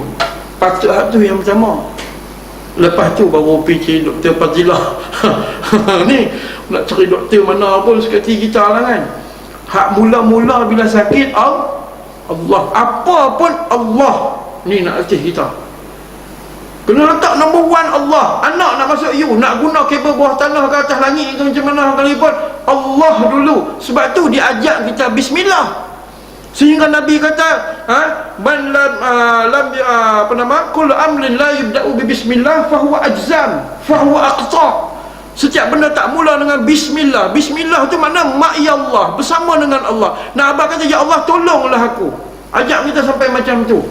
S1: Patut tu yang pertama. Lepas tu baru pergi doktor Fadilah. Ni nak cari doktor mana pun sekali kita lah kan. Hak mula-mula bila sakit Allah, apa pun Allah ni nak latih kita. Kena letak nombor 1 Allah. Anak nak masuk nak guna kabel bawah tanah ke atas langit ke macam mana sekalipun, Allah dulu. Sebab tu dia ajak kita bismillah. Sehingga Nabi kata, man lam kullu amrin la yubda'u bi bismillah fahuwa ajzam, fahuwa aqta. Setiap benda tak mula dengan bismillah. Bismillah tu makna mak ya Allah, bersama dengan Allah. Nah, abang kata, ya Allah tolonglah aku. Ajak kita sampai macam tu.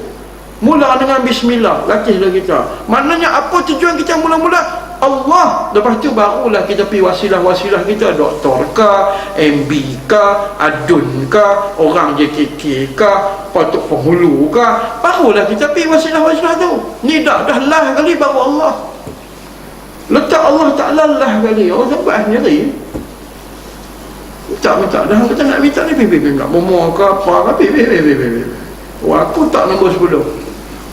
S1: Mula dengan bismillah, latihlah kita. Maknanya apa tujuan kita mula-mula? Allah. Lepas tu barulah kita pergi wasilah-wasilah kita, doktor ke, MB ke, adun ke, orang JKK ke, patuk penghulu ke, barulah kita pergi wasilah-wasilah tu. Ni dah lah kali baru Allah. Letak Allah Ta'ala lah kali. Orang sampai sendiri minta dah kita nak minta ni nak momo ke apa ke aku tak nombor 10.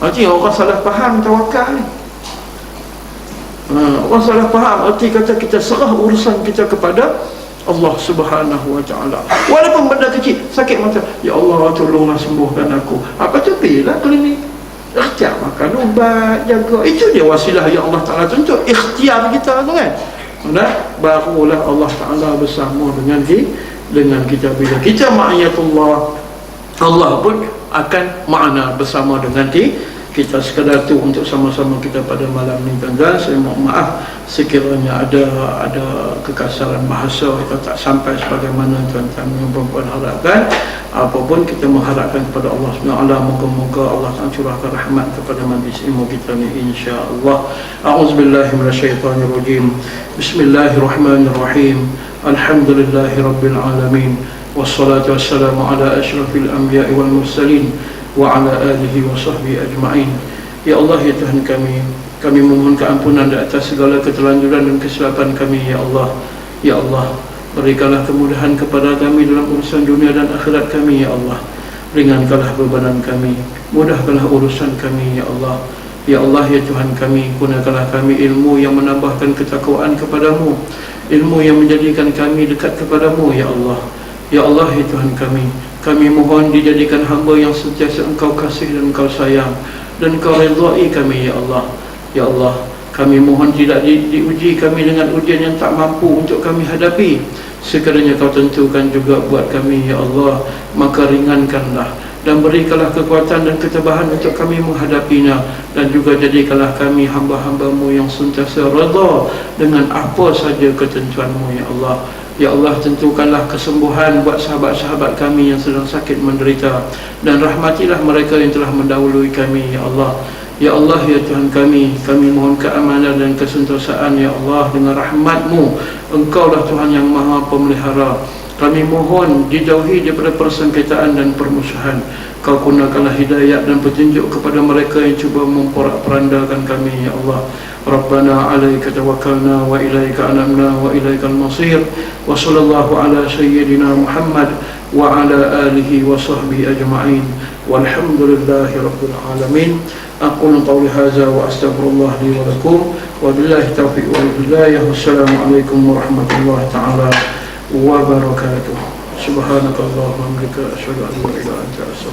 S1: Nanti orang salah faham tawakal ni. Orang salah faham arti kata kita serah urusan kita kepada Allah Subhanahu Wa Ta'ala. Walaupun benda kecil, sakit mata, ya Allah tolonglah sembuhkan aku. Apa tu pilih klinik, ikhtiar makan ubat, jaga. Itu dia wasilah yang Allah Ta'ala tuntut, ikhtiar kita tu kan. Barulah Allah Ta'ala bersama dengan kita. Bila kita ma'iyatullah, Allah pun akan makna bersama dengan kita. Sekadar tu untuk sama-sama kita pada malam ni, tuan-tuan. Saya mohon maaf sekiranya ada kekasaran bahasa atau tak sampai sebagaimana tuan-tuan dan puan-puan harapkan. Apapun kita mengharapkan kepada Allah SWT, moga-moga Allah curahkan rahmat kepada majlis ilmu kita ni, insya-Allah. A'udzubillahi minasyaitonirrajim. Bismillahirrahmanirrahim. Alhamdulillahirabbil alamin. Wassalatu wassalamu ala asyrafil anbiya'i wal mursalin wa ala alihi wa sahbihi ajma'in. Ya Allah, ya Tuhan kami memohon keampunan di atas segala ketelanjuran dan kesilapan kami, ya Allah. Ya Allah, berikanlah kemudahan kepada kami dalam urusan dunia dan akhirat kami, ya Allah. Ringankanlah bebanan kami, mudahkanlah urusan kami, ya Allah. Ya Allah, ya Tuhan kami, gunakanlah kami ilmu yang menambahkan ketakwaan kepadamu, ilmu yang menjadikan kami dekat kepadamu, ya Allah. Ya Allah, ya Tuhan kami mohon dijadikan hamba yang sentiasa Engkau kasih dan Engkau sayang, dan Engkau redai kami, ya Allah. Ya Allah, kami mohon tidak diuji kami dengan ujian yang tak mampu untuk kami hadapi. Sekiranya Kau tentukan juga buat kami, ya Allah, maka ringankanlah dan berikanlah kekuatan dan ketabahan untuk kami menghadapinya. Dan juga jadikanlah kami hamba-hamba-Mu yang sentiasa redha dengan apa saja ketentuan-Mu, ya Allah. Ya Allah, tentukanlah kesembuhan buat sahabat-sahabat kami yang sedang sakit menderita, dan rahmatilah mereka yang telah mendahului kami, ya Allah. Ya Allah, ya Tuhan kami mohon keamanan dan kesentosaan, ya Allah, dengan rahmat-Mu. Engkaulah Tuhan yang maha pemelihara. Kami mohon dijauhi daripada persengketaan dan permusuhan. Kau gunakanlah hidayat dan petunjuk kepada mereka yang cuba memporak-perandakan kami, ya Allah. Rabbana alaika tawakkalna wa ilaika anabna wa ilaikal masir. Wa sallallahu ala sayyidina Muhammad wa ala alihi wa sahbihi ajma'in. Walhamdulillahi rabbil alamin. Aqulu qawli hadza wa astaghfirullah li wa lakum. Wa billahi taufiq wal hidayah. Wassalamualaikum warahmatullahi taala wabarakatuh. Subhanakallahumma wa bihamdika asyhadu an la ilaha illa anta astaghfiruka